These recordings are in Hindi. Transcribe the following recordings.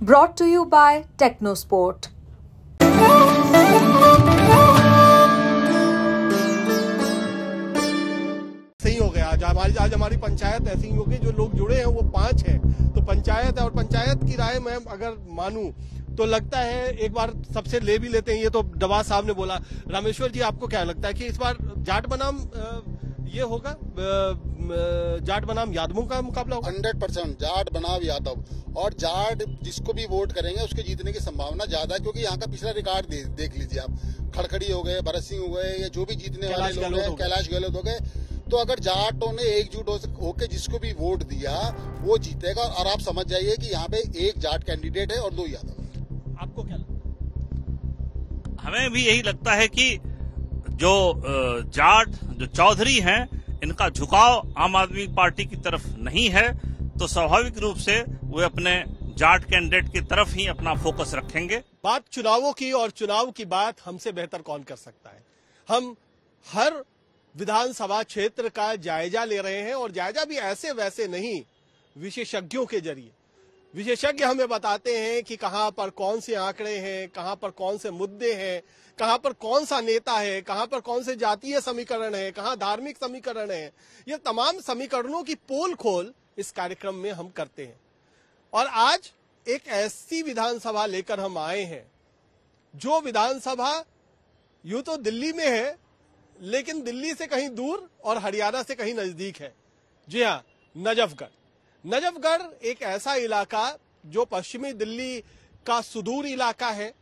brought to you by Technosport. सही हो गया। आज हमारी पंचायत ऐसी हो गई, जो लोग जुड़े हैं वो 5 हैं, तो पंचायत है। और पंचायत की राय मैं अगर मानूं तो लगता है एक बार सबसे ले भी लेते हैं। ये तो डबास साहब ने बोला। रामेश्वर जी, आपको क्या लगता है कि इस बार जाट बनाम ये होगा, जाट बनाम यादवों का मुकाबला होगा? 100% जाट बनाम यादव। और जाट जिसको भी वोट करेंगे उसके जीतने की संभावना ज्यादा है, क्योंकि यहाँ का पिछला रिकॉर्ड देख लीजिए आप। खड़खड़ी हो गए, भरत सिंह हो गए, या जो भी जीतने वाले लोग हैं, कैलाश गहलोत हो गए। तो अगर जाटों ने एकजुट होकर जिसको भी वोट दिया वो जीतेगा। और आप समझ जाइए कि यहाँ पे एक जाट कैंडिडेट है और 2 यादव। आपको क्या लगता है? हमें भी यही लगता है कि जो जाट, जो चौधरी हैं, इनका झुकाव आम आदमी पार्टी की तरफ नहीं है, तो स्वाभाविक रूप से वे अपने जाट कैंडिडेट की तरफ ही अपना फोकस रखेंगे। बात चुनावों की, और चुनाव की बात हमसे बेहतर कौन कर सकता है। हम हर विधानसभा क्षेत्र का जायजा ले रहे हैं, और जायजा भी ऐसे वैसे नहीं, विशेषज्ञों के जरिए। विशेषज्ञ हमें बताते हैं कि कहां पर कौन से आंकड़े हैं, कहां पर कौन से मुद्दे हैं, कहां पर कौन सा नेता है, कहां पर कौन से जातीय समीकरण है, कहां धार्मिक समीकरण है। ये तमाम समीकरणों की पोल खोल इस कार्यक्रम में हम करते हैं। और आज एक ऐसी विधानसभा लेकर हम आए हैं, जो विधानसभा यूं तो दिल्ली में है, लेकिन दिल्ली से कहीं दूर और हरियाणा से कहीं नजदीक है। जी हाँ, नजफगढ़। नजफगढ़ एक ऐसा इलाका जो पश्चिमी दिल्ली का सुदूर इलाका है,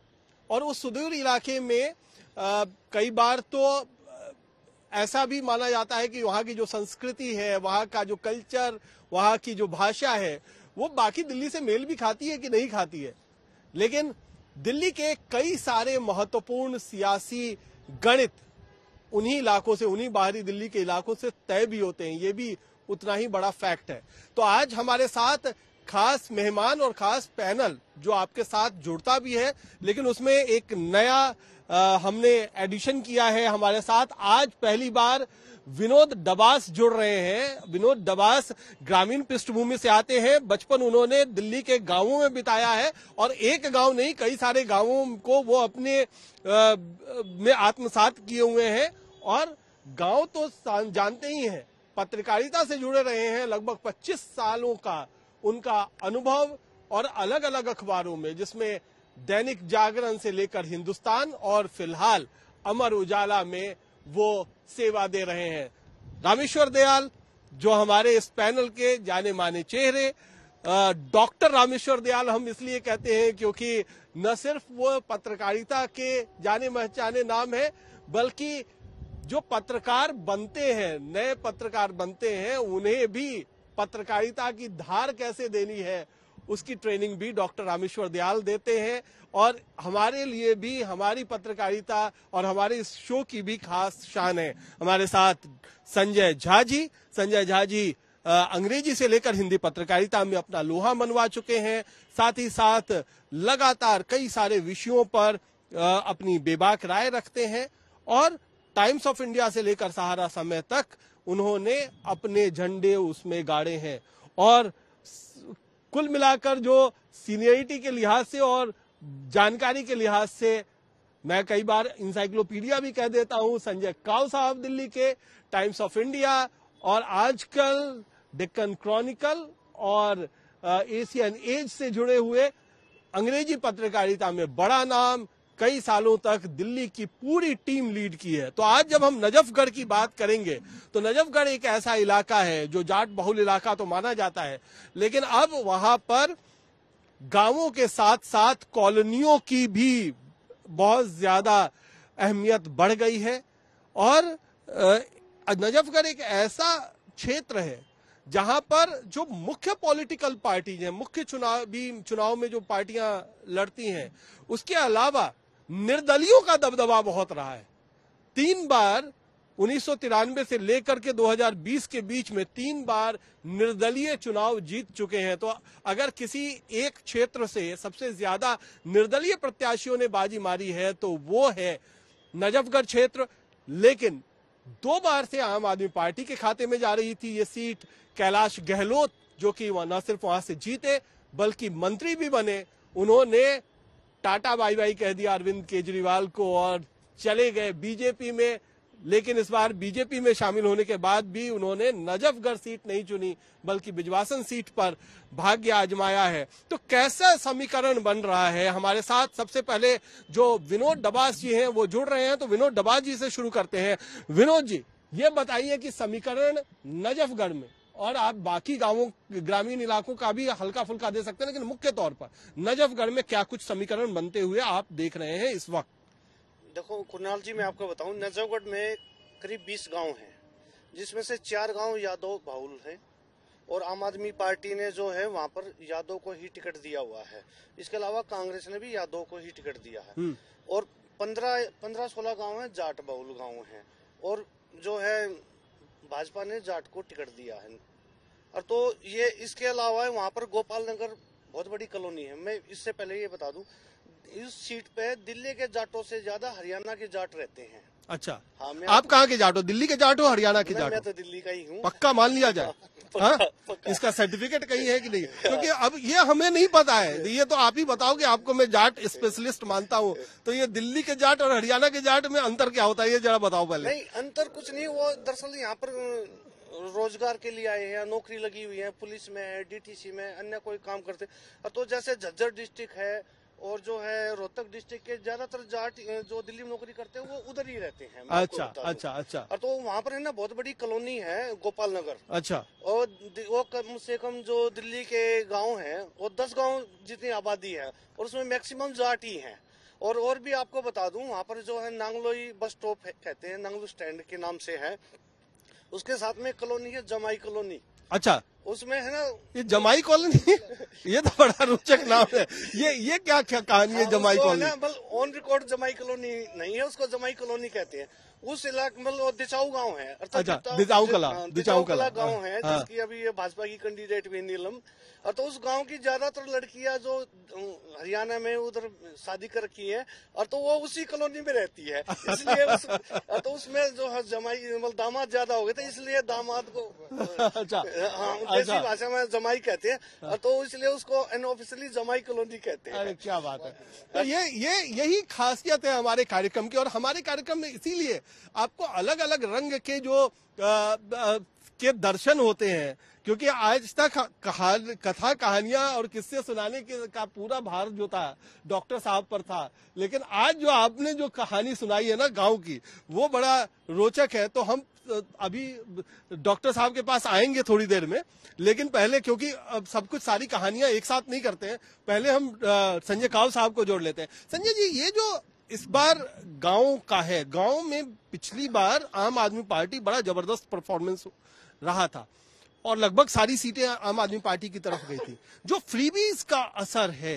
और उस सुदूर इलाके में कई बार तो ऐसा भी माना जाता है कि वहाँ की जो संस्कृति है, वहाँ का जो कल्चर, वहाँ की जो भाषा है, वो बाकी दिल्ली से मेल भी खाती है कि नहीं खाती है। लेकिन दिल्ली के कई सारे महत्वपूर्ण सियासी गणित उन्हीं इलाकों से, उन्हीं बाहरी दिल्ली के इलाकों से तय भी होते हैं। ये भी उतना ही बड़ा फैक्ट है। तो आज हमारे साथ खास मेहमान और खास पैनल जो आपके साथ जुड़ता भी है, लेकिन उसमें एक नया हमने एडिशन किया है। हमारे साथ आज पहली बार विनोद डबास जुड़ रहे हैं। विनोद डबास ग्रामीण पृष्ठभूमि से आते हैं। बचपन उन्होंने दिल्ली के गांवों में बिताया है, और एक गांव नहीं, कई सारे गांवों को वो अपने में आत्मसात किए हुए हैं। और गांव तो जानते ही हैं, पत्रकारिता से जुड़े रहे हैं। लगभग 25 सालों का उनका अनुभव, और अलग अलग अखबारों में, जिसमें दैनिक जागरण से लेकर हिंदुस्तान और फिलहाल अमर उजाला में वो सेवा दे रहे हैं। रामेश्वर दयाल, जो हमारे इस पैनल के जाने माने चेहरे, डॉक्टर रामेश्वर दयाल हम इसलिए कहते हैं क्योंकि न सिर्फ वो पत्रकारिता के जाने पहचाने नाम है, बल्कि जो पत्रकार बनते हैं, नए पत्रकार बनते हैं, उन्हें भी पत्रकारिता की धार कैसे देनी है उसकी ट्रेनिंग भी डॉक्टर रामेश्वर दयाल देते हैं। और हमारे लिए भी, हमारी पत्रकारिता और हमारे इस शो की भी खास शान है। हमारे साथ संजय झा जी। संजय झा जी अंग्रेजी से लेकर हिंदी पत्रकारिता में अपना लोहा मनवा चुके हैं। साथ ही साथ लगातार कई सारे विषयों पर अपनी बेबाक राय रखते हैं, और टाइम्स ऑफ इंडिया से लेकर सहारा समय तक उन्होंने अपने झंडे उसमें गाड़े हैं। और कुल मिलाकर जो सीनियरिटी के लिहाज से और जानकारी के लिहाज से, मैं कई बार इंसाइक्लोपीडिया भी कह देता हूं, संजय काव साहब दिल्ली के टाइम्स ऑफ इंडिया और आजकल डेक्कन क्रॉनिकल और एशियन एज से जुड़े हुए अंग्रेजी पत्रकारिता में बड़ा नाम, कई सालों तक दिल्ली की पूरी टीम लीड की है। तो आज जब हम नजफगढ़ की बात करेंगे, तो नजफगढ़ एक ऐसा इलाका है जो जाट बहुल इलाका तो माना जाता है, लेकिन अब वहां पर गांवों के साथ साथ कॉलोनियों की भी बहुत ज्यादा अहमियत बढ़ गई है। और नजफगढ़ एक ऐसा क्षेत्र है जहां पर जो मुख्य पॉलिटिकल पार्टी है, मुख्य चुनाव में जो पार्टियां लड़ती हैं, उसके अलावा निर्दलियों का दबदबा बहुत रहा है। 3 बार 1993 से लेकर के 2020 के बीच में 3 बार निर्दलीय चुनाव जीत चुके हैं। तो अगर किसी एक क्षेत्र से सबसे ज्यादा निर्दलीय प्रत्याशियों ने बाजी मारी है तो वो है नजफगढ़ क्षेत्र। लेकिन 2 बार से आम आदमी पार्टी के खाते में जा रही थी ये सीट। कैलाश गहलोत जो कि न सिर्फ वहां से जीते बल्कि मंत्री भी बने, उन्होंने टाटा बाई बाई कह दिया अरविंद केजरीवाल को और चले गए बीजेपी में। लेकिन इस बार बीजेपी में शामिल होने के बाद भी उन्होंने नजफगढ़ सीट नहीं चुनी बल्कि बिजवासन सीट पर भाग्य आजमाया है। तो कैसा समीकरण बन रहा है? हमारे साथ सबसे पहले जो विनोद डबास जी हैं वो जुड़ रहे हैं, तो विनोद डबास जी से शुरू करते हैं। विनोद जी, ये बताइए कि समीकरण नजफगढ़ में, और आप बाकी गांवों ग्रामीण इलाकों का भी हल्का फुल्का दे सकते हैं, लेकिन मुख्य तौर पर नजफगढ़ में क्या कुछ समीकरण बनते हुए आप देख रहे हैं इस वक्त? देखो कुणाल जी, मैं आपको बताऊं, नजफगढ़ में करीब 20 गांव हैं, जिसमें से 4 गांव यादव बाहुल हैं और आम आदमी पार्टी ने जो है वहां पर यादव को ही टिकट दिया हुआ है। इसके अलावा कांग्रेस ने भी यादव को ही टिकट दिया है। और 15-16 गांव हैं जाट बाहुल गांव हैं, और जो है भाजपा ने जाट को टिकट दिया है। और तो ये इसके अलावा वहां पर गोपाल नगर बहुत बड़ी कॉलोनी है। मैं इससे पहले ये बता दूं, इस सीट पे दिल्ली के जाटों से ज्यादा हरियाणा के जाट रहते हैं। अच्छा, हाँ, आप कहाँ के जाट हो? दिल्ली के जाट हो, हरियाणा के जाट हो? मैं तो दिल्ली का ही हूँ। पक्का मान लिया जाए? हाँ, इसका सर्टिफिकेट कहीं है कि नहीं? क्योंकि अब ये हमें नहीं पता है, ये तो आप ही बताओ कि आपको मैं जाट स्पेशलिस्ट मानता हूँ। तो ये दिल्ली के जाट और हरियाणा के जाट में अंतर क्या होता है, ये जरा बताओ पहले। नहीं, अंतर कुछ नहीं, वो दरअसल यहाँ पर रोजगार के लिए आए हैं, नौकरी लगी हुई है, पुलिस में है, डीटीसी में, अन्य कोई काम करते। तो जैसे झज्जर डिस्ट्रिक्ट है और जो है रोहतक डिस्ट्रिक्ट के ज्यादातर जाट जो दिल्ली में नौकरी करते हैं वो उधर ही रहते हैं। अच्छा अच्छा अच्छा। और तो वहाँ पर है ना बहुत बड़ी कॉलोनी है गोपाल नगर। अच्छा। और वो कम से कम जो दिल्ली के गांव हैं वो 10 गांव जितनी आबादी है, और उसमें मैक्सिमम जाट ही हैं। और भी आपको बता दूं, वहाँ पर जो है नांगलोई बस स्टॉप कहते हैं, नांगलो स्टैंड के नाम से है। उसके साथ में कॉलोनी है जमाई कॉलोनी। अच्छा, उसमें है ना ये जमाई कॉलोनी ये तो बड़ा रोचक नाम है। ये क्या कहानी है जमाई कॉलोनी? मतलब ऑन रिकॉर्ड जमाई कॉलोनी नहीं है, उसको जमाई कॉलोनी कहते हैं। उस इलाके मतलब दिचाऊ गांव है। अच्छा, दिचाऊ कला गांव है, जिसकी अभी ये भाजपा की कैंडिडेट भी नीलम। और तो उस गांव की ज्यादातर लड़कियां जो हरियाणा में उधर शादी कर रखी है, और तो वो उसी कॉलोनी में रहती है। इसलिए तो उसमें जो है जमाई मतलब दामाद ज्यादा हो गए थे, इसलिए दामाद को अच्छा, हाँ देसी भाषा में जमाई कहते हैं, और तो इसलिए उसको अनऑफिशियली जमाई कॉलोनी कहते हैं। अरे क्या बात है। तो यही खासियत है हमारे कार्यक्रम की, और हमारे कार्यक्रम में इसीलिए आपको अलग अलग रंग के जो के दर्शन होते हैं, क्योंकि आज तक कथा कहानियां और किस्से सुनाने का पूरा भार जो था डॉक्टर साहब पर था, लेकिन आज जो आपने जो कहानी सुनाई है ना गांव की, वो बड़ा रोचक है। तो हम अभी डॉक्टर साहब के पास आएंगे थोड़ी देर में, लेकिन पहले क्योंकि अब सब कुछ सारी कहानियां एक साथ नहीं करते हैं, पहले हम संजय काव साहब को जोड़ लेते हैं। संजय जी, ये जो इस बार गांव का है, गांव में पिछली बार आम आदमी पार्टी बड़ा जबरदस्त परफॉर्मेंस रहा था और लगभग सारी सीटें आम आदमी पार्टी की तरफ गई थी। जो फ्रीबीज का असर है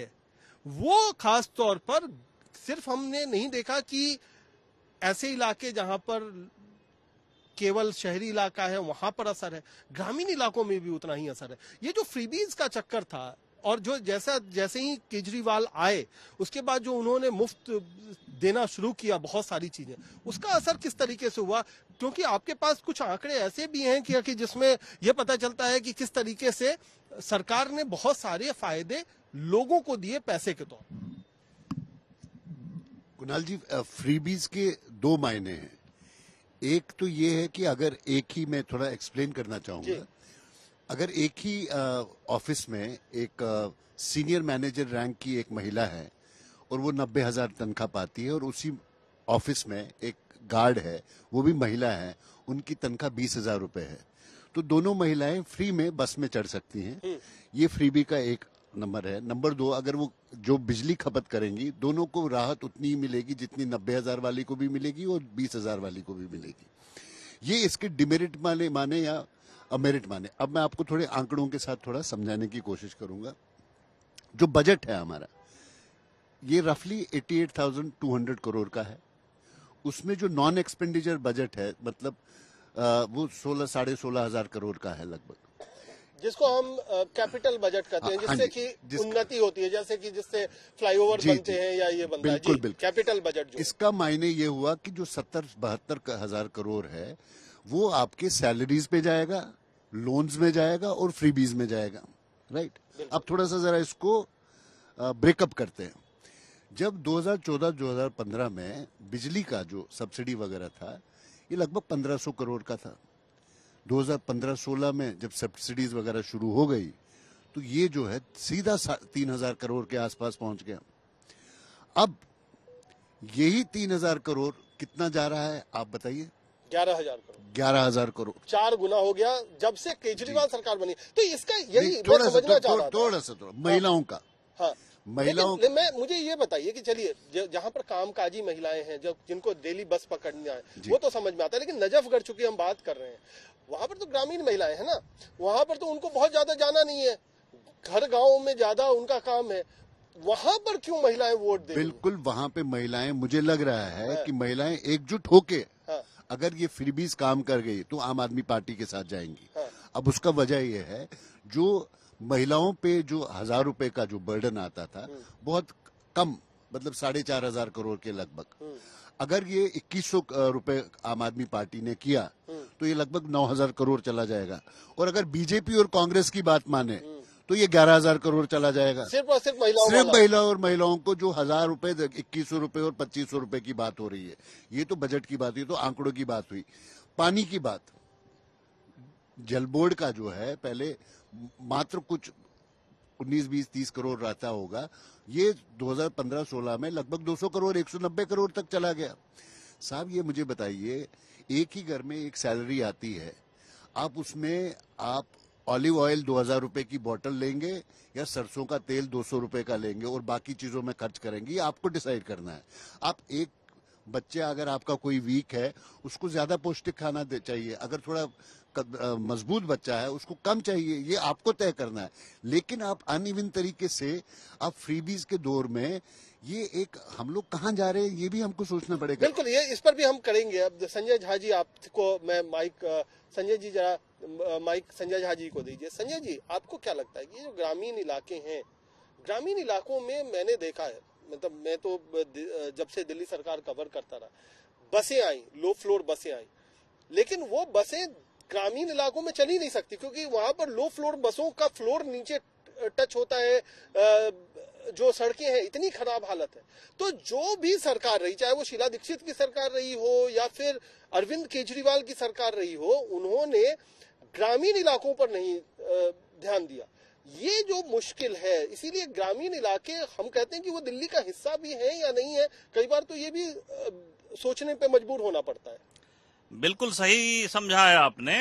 वो खास तौर पर सिर्फ हमने नहीं देखा कि ऐसे इलाके जहां पर केवल शहरी इलाका है वहां पर असर है, ग्रामीण इलाकों में भी उतना ही असर है। ये जो फ्रीबीज का चक्कर था, और जो जैसे ही केजरीवाल आए उसके बाद जो उन्होंने मुफ्त देना शुरू किया बहुत सारी चीजें, उसका असर किस तरीके से हुआ? क्योंकि आपके पास कुछ आंकड़े ऐसे भी हैं कि जिसमें यह पता चलता है कि किस तरीके से सरकार ने बहुत सारे फायदे लोगों को दिए पैसे के तौर पर। कुणाल जी, फ्रीबीज के 2 मायने हैं। एक तो ये है कि अगर एक ही, मैं थोड़ा एक्सप्लेन करना चाहूंगा, अगर एक ही ऑफिस में एक सीनियर मैनेजर रैंक की एक महिला है और वो 90,000 तनख्वाह पाती है, और उसी ऑफिस में एक गार्ड है, वो भी महिला है, उनकी तनख्वाह 20,000 रुपए है, तो दोनों महिलाएं फ्री में बस में चढ़ सकती हैं। ये फ्रीबी का एक नंबर है। नंबर 2, अगर वो जो बिजली खपत करेंगी, दोनों को राहत उतनी ही मिलेगी जितनी 90,000 वाली को भी मिलेगी और 20,000 वाली को भी मिलेगी। ये इसके डिमेरिट माने या मेरिट माने। अब मैं आपको थोड़े आंकड़ों के साथ थोड़ा समझाने की कोशिश करूंगा। जो बजट है हमारा, ये रफली 88,200 करोड़ का है। उसमें जो नॉन एक्सपेंडिचर बजट है, मतलब वो 16,500 करोड़ का है लगभग, जिसको हम कैपिटल बजट कहते हैं, जिससे कि उन्नति होती है, जैसे कि जिससे फ्लाईओवर बनते हैं या ये बनता है। बिल्कुल, कैपिटल बजट जो इसका मायने ये हुआ कि जो 70-72 करोड़ है वो आपके सैलरीज पे जाएगा, लोन्स में जाएगा और फ्रीबीज में जाएगा, राइट। अब थोड़ा सा जरा इसको ब्रेकअप करते हैं। जब 2014-2015 में बिजली का जो सब्सिडी वगैरह था ये लगभग 1500 करोड़ का था। 2015-16 में जब सब्सिडीज वगैरह शुरू हो गई तो ये जो है सीधा 3000 करोड़ के आसपास पहुंच गया। अब यही 3000 करोड़ कितना जा रहा है आप बताइए? 11,000 करोड़। 11,000 करोड़ 4 गुना हो गया जब से केजरीवाल सरकार बनी। तो इसका यही थोड़ा सा महिलाओं का। हाँ, महिलाओं मुझे ये बताइए कि चलिए जहां पर कामकाजी महिलाएं हैं जब जिनको डेली बस पकड़ना है वो तो समझ में आता है, लेकिन नजफगढ़ चूंकि हम बात कर रहे हैं वहां पर तो ग्रामीण महिलाएं हैं ना, वहां पर तो उनको बहुत ज्यादा जाना नहीं है, घर गाँव में ज्यादा उनका काम है, वहां पर क्यों महिलाएं वोट देंगी? बिल्कुल वहां पे महिलाएं, मुझे लग रहा है कि महिलाएं एकजुट होके अगर ये फ्रीबीज काम कर गई तो आम आदमी पार्टी के साथ जाएंगी। अब उसका वजह यह है जो महिलाओं पे जो 1000 रुपए का जो बर्डन आता था बहुत कम, मतलब 4,500 करोड़ के लगभग, अगर ये 2100 रुपए आम आदमी पार्टी ने किया तो ये लगभग 9,000 करोड़ चला जाएगा। और अगर बीजेपी और कांग्रेस की बात माने तो ये 11,000 करोड़ चला जाएगा। सिर्फ और सिर्फ महिलाओं को जो 1000 रुपए 2100 रुपए और 2500 रुपए की बात हो रही है, ये तो बजट की बात हुई, तो आंकड़ों की बात हुई। पानी की बात, जल बोर्ड का जो है पहले मात्र कुछ 19-20-30 करोड़ रहता होगा, ये 2015-16 में लगभग 200 करोड़ 190 करोड़ तक चला गया। साहब ये मुझे बताइए, एक ही घर में एक सैलरी आती है, आप उसमें आप ऑलिव ऑयल 2000 रुपए की बोतल लेंगे या सरसों का तेल 200 रुपए का लेंगे और बाकी चीजों में खर्च करेंगे, ये आपको डिसाइड करना है। आप एक बच्चे अगर आपका कोई वीक है उसको ज्यादा पौष्टिक खाना चाहिए, अगर थोड़ा मजबूत बच्चा है उसको कम चाहिए, ये आपको तय करना है। लेकिन आप अनइवन तरीके से आप फ्रीबीज के दौर में ये एक हम लोग कहाँ जा रहे हैं ये भी हमको सोचना पड़ेगा। बिल्कुल, ये इस पर भी हम करेंगे। अब संजय झा जी, आपको मैं माइक संजय जी जरा माइक संजय झा जी को दीजिए। संजय जी, आपको क्या लगता है कि जो ग्रामीण इलाके हैं, ग्रामीण इलाकों में मैंने देखा है, मतलब मैं तो जब से दिल्ली सरकार कवर करता रहा, बसें आई, लो फ्लोर बसें आई, लेकिन वो बसें ग्रामीण इलाकों में चल ही नहीं सकती क्योंकि वहां पर लो फ्लोर बसों का फ्लोर नीचे टच होता है, जो सड़कें हैं इतनी खराब हालत है। तो जो भी सरकार रही, चाहे वो शीला दीक्षित की सरकार रही हो या फिर अरविंद केजरीवाल की सरकार रही हो, उन्होंने ग्रामीण इलाकों पर नहीं ध्यान दिया। ये जो मुश्किल है, इसीलिए ग्रामीण इलाके हम कहते हैं कि वो दिल्ली का हिस्सा भी है या नहीं है, कई बार तो ये भी सोचने पे मजबूर होना पड़ता है। बिल्कुल सही समझाया आपने।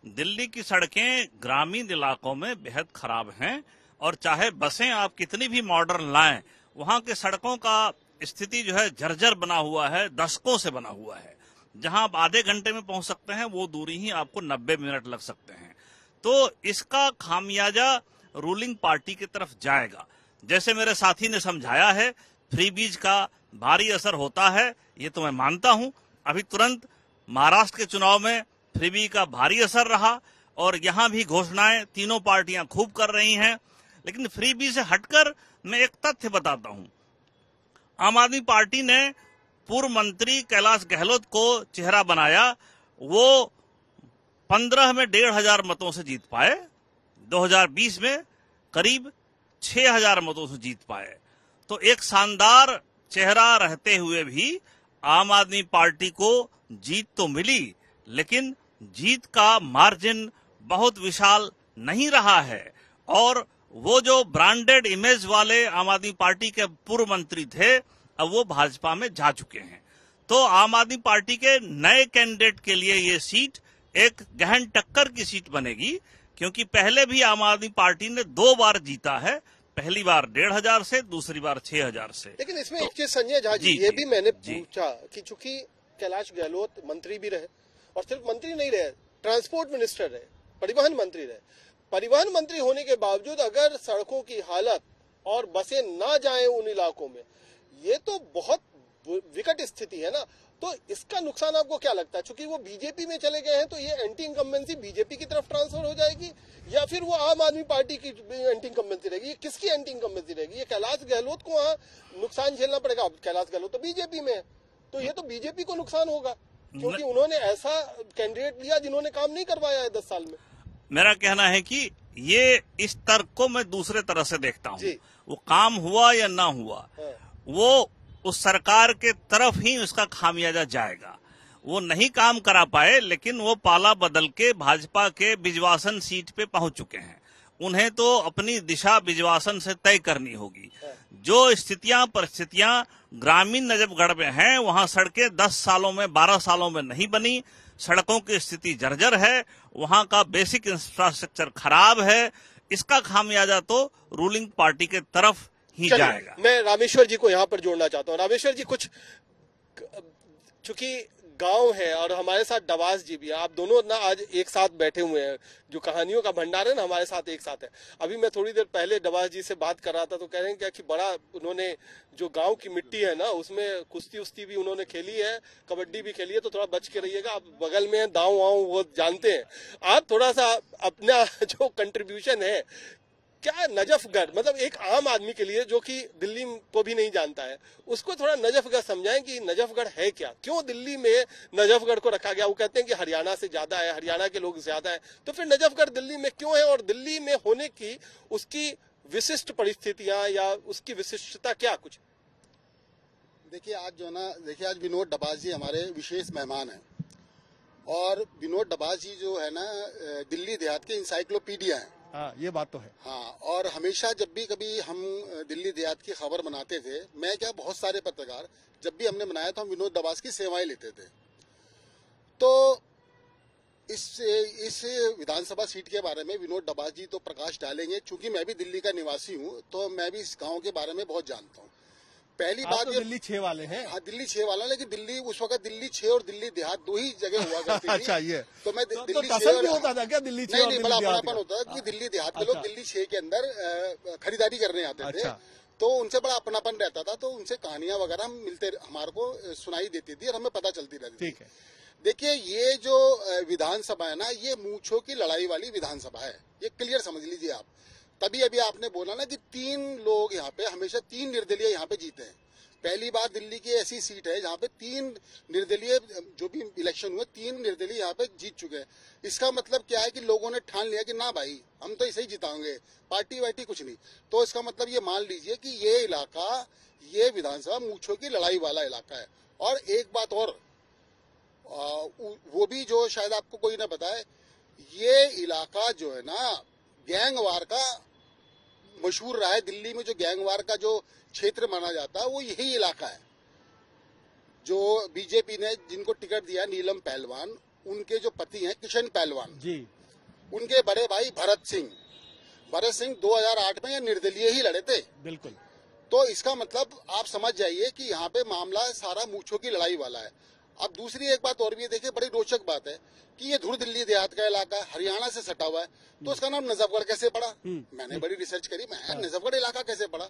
दिल्ली की सड़कें ग्रामीण इलाकों में बेहद खराब हैं और चाहे बसें आप कितनी भी मॉडर्न लाएं, वहां के सड़कों का स्थिति जो है जर्जर बना हुआ है, दशकों से बना हुआ है। जहां आप आधे घंटे में पहुंच सकते हैं वो दूरी ही आपको 90 मिनट लग सकते हैं। तो इसका खामियाजा रूलिंग पार्टी की तरफ जाएगा। जैसे मेरे साथी ने समझाया है, फ्रीबीज का भारी असर होता है, ये तो मैं मानता हूं। अभी तुरंत महाराष्ट्र के चुनाव में फ्रीबी का भारी असर रहा और यहां भी घोषणाएं तीनों पार्टियां खूब कर रही हैं। लेकिन फ्रीबी से हटकर मैं एक तथ्य बताता हूं। आम आदमी पार्टी ने पूर्व मंत्री कैलाश गहलोत को चेहरा बनाया, वो 15 में 1,500 मतों से जीत पाए, 2020 में करीब 6,000 मतों से जीत पाए। तो एक शानदार चेहरा रहते हुए भी आम आदमी पार्टी को जीत तो मिली, लेकिन जीत का मार्जिन बहुत विशाल नहीं रहा है। और वो जो ब्रांडेड इमेज वाले आम आदमी पार्टी के पूर्व मंत्री थे, अब वो भाजपा में जा चुके हैं। तो आम आदमी पार्टी के नए कैंडिडेट के लिए ये सीट एक गहन टक्कर की सीट बनेगी, क्योंकि पहले भी आम आदमी पार्टी ने 2 बार जीता है, पहली बार 1,500 से, दूसरी बार 6,000 से। लेकिन इसमें एक चीज संजय झा जी, ये भी मैंने पूछा कि चूंकि कैलाश गहलोत मंत्री भी रहे और सिर्फ मंत्री नहीं रहे, ट्रांसपोर्ट मिनिस्टर रहे, परिवहन मंत्री रहे, परिवहन मंत्री होने के बावजूद अगर सड़कों की हालत और बसें ना जाएं उन इलाकों में, ये तो बहुत विकट स्थिति है ना। तो इसका नुकसान आपको क्या लगता है? चूंकि वो बीजेपी में चले गए हैं तो ये एंटी इनकम्बेंसी बीजेपी की तरफ ट्रांसफर हो जाएगी या फिर वो आम आदमी पार्टी की एंटी इनकम्बेंसी रहेगी? ये किसकी एंटी इनकम्बेंसी रहेगी? ये कैलाश गहलोत को वहां नुकसान झेलना पड़ेगा। अब कैलाश गहलोत तो बीजेपी में है, तो ये तो बीजेपी को नुकसान होगा क्योंकि उन्होंने ऐसा कैंडिडेट लिया जिन्होंने काम नहीं करवाया है 10 साल में। मेरा कहना है कि ये इस तर्क को मैं दूसरे तरह से देखता हूँ। वो काम हुआ या ना हुआ, वो उस सरकार के तरफ ही उसका खामियाजा जाएगा। वो नहीं काम करा पाए, लेकिन वो पाला बदल के भाजपा के बिजवासन सीट पे पहुंच चुके हैं। उन्हें तो अपनी दिशा बिजवासन से तय करनी होगी। जो स्थितियां परिस्थितियां ग्रामीण नजफगढ़ में हैं, वहां सड़कें 10 सालों में 12 सालों में नहीं बनी, सड़कों की स्थिति जर्जर है, वहां का बेसिक इंफ्रास्ट्रक्चर खराब है। इसका खामियाजा तो रूलिंग पार्टी के तरफ ही जाएगा। मैं रामेश्वर जी को यहाँ पर जोड़ना चाहता हूँ। रामेश्वर जी, कुछ चूंकि गांव है और हमारे साथ डबास जी भी है, आप दोनों ना आज एक साथ बैठे हुए हैं, जो कहानियों का भंडार है ना हमारे साथ एक साथ है। अभी मैं थोड़ी देर पहले डबास जी से बात कर रहा था तो कह रहे हैं क्या कि बड़ा उन्होंने जो गांव की मिट्टी है ना उसमें कुश्ती उस्ती भी उन्होंने खेली है, कबड्डी भी खेली है, तो थोड़ा बच के रहिएगा, आप बगल में दाव वाव वो जानते हैं। आप थोड़ा सा अपना जो कंट्रीब्यूशन है, क्या नजफगढ़ मतलब एक आम आदमी के लिए जो कि दिल्ली को भी नहीं जानता है, उसको थोड़ा नजफगढ़ समझाएं कि नजफगढ़ है क्या, क्यों दिल्ली में नजफगढ़ को रखा गया। वो कहते हैं कि हरियाणा से ज्यादा है, हरियाणा के लोग ज्यादा है, तो फिर नजफगढ़ दिल्ली में क्यों है और दिल्ली में होने की उसकी विशिष्ट परिस्थितियां या उसकी विशिष्टता क्या कुछ। देखिए आज जो ना, देखिए आज विनोद डबास जी हमारे विशेष मेहमान हैं और विनोद डबास जी जो है ना दिल्ली देहात के इंसाइक्लोपीडिया हैं। हाँ, ये बात तो है। हाँ, और हमेशा जब भी कभी हम दिल्ली देहात की खबर बनाते थे, मैं क्या बहुत सारे पत्रकार जब भी हमने बनाया तो हम विनोद डबास की सेवाएं लेते थे। तो इस विधानसभा सीट के बारे में विनोद डबास जी तो प्रकाश डालेंगे। चूंकि मैं भी दिल्ली का निवासी हूँ तो मैं भी इस गाँव के बारे में बहुत जानता हूँ। पहली बात, तो दिल्ली 6 वाले हैं। हाँ, दिल्ली 6 वाला, लेकिन दिल्ली उस वक्त दिल्ली 6 और दिल्ली देहात 2 ही जगह हुआ करती थी। अच्छा, ये तो मैं दिल्ली 6 भी होता था क्या दिल्ली 6? नहीं, बड़ा अपनापन होता था कि दिल्ली देहात के लोग दिल्ली 6 के अंदर खरीदारी करने आते थे, तो उनसे बड़ा अपनापन रहता था, तो उनसे कहानियां वगैरह हमारे को सुनाई देती थी और हमें पता चलती रहती थी। देखिए ये जो विधानसभा है ना, ये मूंछों की लड़ाई वाली विधानसभा है, ये क्लियर समझ लीजिए आप। तभी अभी आपने बोला ना कि 3 लोग यहाँ पे हमेशा 3 निर्दलीय यहाँ पे जीते हैं। पहली बार दिल्ली की ऐसी सीट है जहाँ पे 3 निर्दलीय जो भी इलेक्शन हुए 3 निर्दलीय यहाँ पे जीत चुके हैं। इसका मतलब क्या है कि लोगों ने ठान लिया कि ना भाई हम तो इसे ही जिताएंगे, पार्टी वार्टी कुछ नहीं। तो इसका मतलब ये मान लीजिए कि ये इलाका, ये विधानसभा मूंछों की लड़ाई वाला इलाका है। और एक बात और, वो भी जो शायद आपको कोई ना बताए, ये इलाका जो है ना गैंगवार का मशहूर रहा है। दिल्ली में जो गैंगवार का जो क्षेत्र माना जाता है वो यही इलाका है। जो बीजेपी ने जिनको टिकट दिया नीलम पहलवान, उनके जो पति हैं किशन पहलवान जी, उनके बड़े भाई भरत सिंह 2008 में ये निर्दलीय ही लड़े थे। बिल्कुल। तो इसका मतलब आप समझ जाइए कि यहाँ पे मामला सारा मूंछों की लड़ाई वाला है। अब दूसरी एक बात और भी देखिए, बड़ी रोचक बात है कि ये धुर दिल्ली देहात का इलाका है, हरियाणा से सटा हुआ है, तो उसका नाम नजफगढ़ कैसे पड़ा? मैंने बड़ी रिसर्च करी, मैं नजफगढ़ इलाका कैसे पड़ा?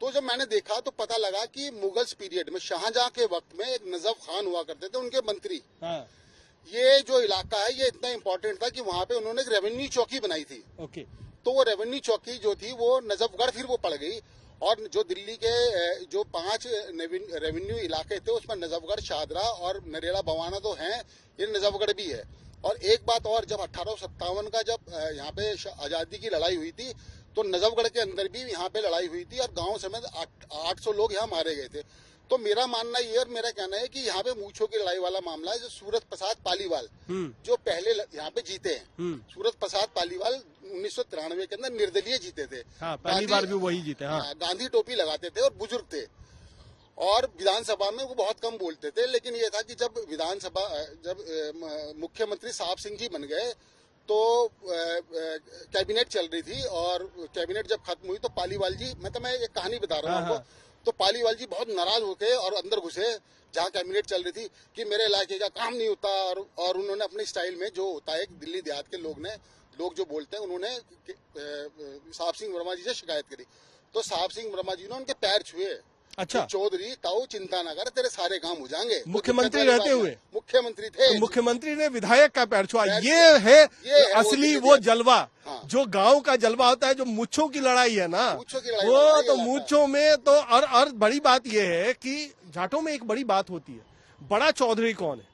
तो जब मैंने देखा तो पता लगा कि मुगल्स पीरियड में शाहजहां के वक्त में एक नजफ खान हुआ करते थे, उनके मंत्री। ये जो इलाका है ये इतना इम्पोर्टेंट था कि वहाँ पे उन्होंने एक रेवेन्यू चौकी बनाई थी। तो वो रेवेन्यू चौकी जो थी वो नजफगढ़ फिर वो पड़ गई, और जो दिल्ली के जो 5 रेवेन्यू इलाके थे उसमें नजफगढ़, शाहदरा और नरेला बवाना तो हैं, ये नजफगढ़ भी है। और एक बात और, जब 1857 का जब यहाँ पे आजादी की लड़ाई हुई थी तो नजफगढ़ के अंदर भी यहाँ पे लड़ाई हुई थी और गांव समेत 800 लोग यहाँ मारे गए थे। तो मेरा मानना ये और मेरा कहना है कि यहाँ पे मूंछों की लड़ाई वाला मामला है। जो सूरत प्रसाद पालीवाल जो पहले यहाँ पे जीते हैं, सूरत प्रसाद पालीवाल 1993 के अंदर निर्दलीय जीते थे। हाँ, पहली बार भी वही जीते। हाँ, गांधी टोपी लगाते थे और बुजुर्ग थे और विधानसभा में वो बहुत कम बोलते थे। लेकिन ये था कि जब मुख्यमंत्री साहब सिंह जी बन गए तो कैबिनेट चल रही थी और कैबिनेट जब खत्म हुई तो पालीवाल जी, मैं एक कहानी बता रहा हूँ आपको, तो पालीवाल जी बहुत नाराज होके और अंदर घुसे जहाँ कैबिनेट चल रही थी कि मेरे इलाके का काम नहीं होता, और उन्होंने अपने स्टाइल में जो होता है दिल्ली देहात के लोग जो बोलते हैं, उन्होंने साहब सिंह वर्मा जी से शिकायत करी। तो साहब सिंह वर्मा जी ने उनके पैर छुए। अच्छा, चौधरी ताऊ चिंता ना कर, तेरे सारे काम हो जाएंगे। मुख्यमंत्री रहते हुए मुख्यमंत्री थे, तो मुख्यमंत्री ने विधायक का पैर छुआ। ये है असली वो जलवा। हाँ। जो गांव का जलवा होता है, जो मूंछों की लड़ाई है ना, वो तो मूंछों में तो। और बड़ी बात ये है कि जाटों में एक बड़ी बात होती है, बड़ा चौधरी कौन है?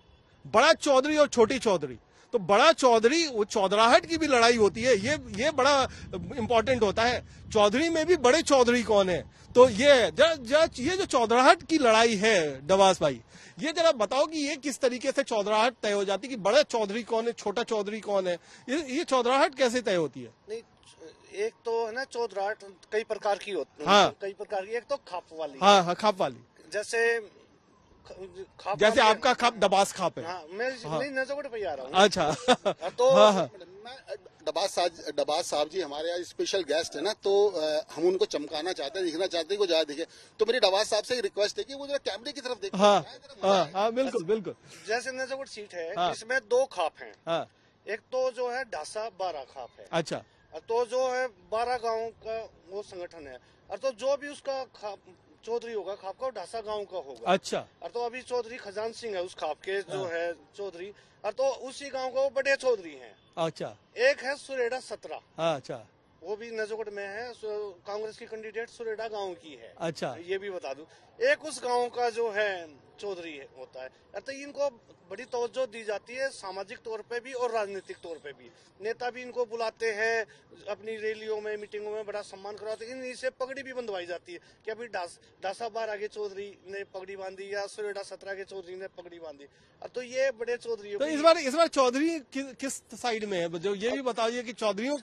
बड़ा चौधरी और छोटी चौधरी तो बड़ा चौधरी, वो चौधराहट की भी लड़ाई होती है, ये बड़ा इंपॉर्टेंट होता है। चौधरी में भी बड़े चौधरी कौन है, तो ये जो चौधराहट की लड़ाई है डवास भाई, ये जरा बताओ कि ये किस तरीके से चौधराहट तय हो जाती है कि बड़ा चौधरी कौन है, छोटा चौधरी कौन है, ये चौधराहट कैसे तय होती है? नहीं, एक तो है ना चौधराहट कई प्रकार की होती है। हाँ, कई प्रकार की। एक तो खाप वाली। हाँ, खाप वाली, जैसे जैसे आपका खाप दबास खाप है। हाँ, मैं नहीं नजरगढ़ पे आ रहा हूँ। अच्छा। तो हाँ, डबास साहब जी हमारे यहाँ स्पेशल गेस्ट है ना, तो हम उनको चमकाना चाहते हैं, दिखना चाहते हैं, वो ज्यादा दिखे। तो मेरी डबास साहब से रिक्वेस्ट है कि वो जरा कैमरे की तरफ देखें। हाँ, बिल्कुल बिल्कुल। जैसे नजरगढ़ सीट है, हाँ, इसमें 2 खाप हैं। हाँ, एक तो जो है ढासा 12 खाप है। अच्छा। तो जो है 12 गाँव का वो संगठन है, और तो जो भी उसका चौधरी होगा खाप का, ढासा गांव का होगा। अच्छा। और तो अभी चौधरी खजान सिंह है उस खाप के जो है चौधरी, और तो उसी गांव का वो बड़े चौधरी हैं। अच्छा। एक है सुरेडा 17। अच्छा। वो भी नजरगढ़ में है, कांग्रेस की कैंडिडेट सुरेडा गांव की है। अच्छा। ये भी बता दूं, एक उस गांव का जो है चौधरी होता है। तो इनको बड़ी तवज्जो दी जाती है सामाजिक तौर पे भी और राजनीतिक तौर पे भी। नेता भी इनको बुलाते हैं अपनी रैलियों में, मीटिंगों में, बड़ा सम्मान करवाते हैं। इनसे पगड़ी भी बंधवाई जाती है कि अभी ढासा 12 के चौधरी ने पगड़ी बांधी या सुरेडा 17 के चौधरी ने पगड़ी बांधी। तो ये बड़े चौधरी। तो इस बार चौधरी किस साइड में है, जो ये भी बताइए कि चौधरियों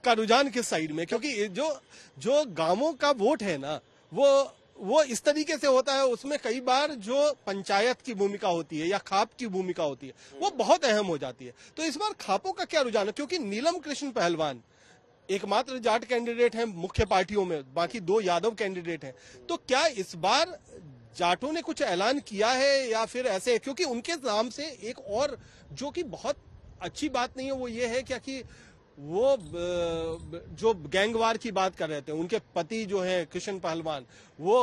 का रुझान किस साइड में, क्योंकि जो गांवों का वोट है ना, वो इस तरीके से होता है, उसमें कई बार जो पंचायत की भूमिका होती है या खाप की भूमिका होती है वो बहुत अहम हो जाती है। तो इस बार खापों का क्या रुझान है, क्योंकि नीलम कृष्ण पहलवान एकमात्र जाट कैंडिडेट हैं मुख्य पार्टियों में, बाकी 2 यादव कैंडिडेट हैं। तो क्या इस बार जाटों ने कुछ ऐलान किया है या फिर ऐसे, क्योंकि उनके नाम से एक और जो कि बहुत अच्छी बात नहीं है वो ये है क्या कि वो जो गैंगवार की बात कर रहे थे, उनके पति जो है कृष्ण पहलवान, वो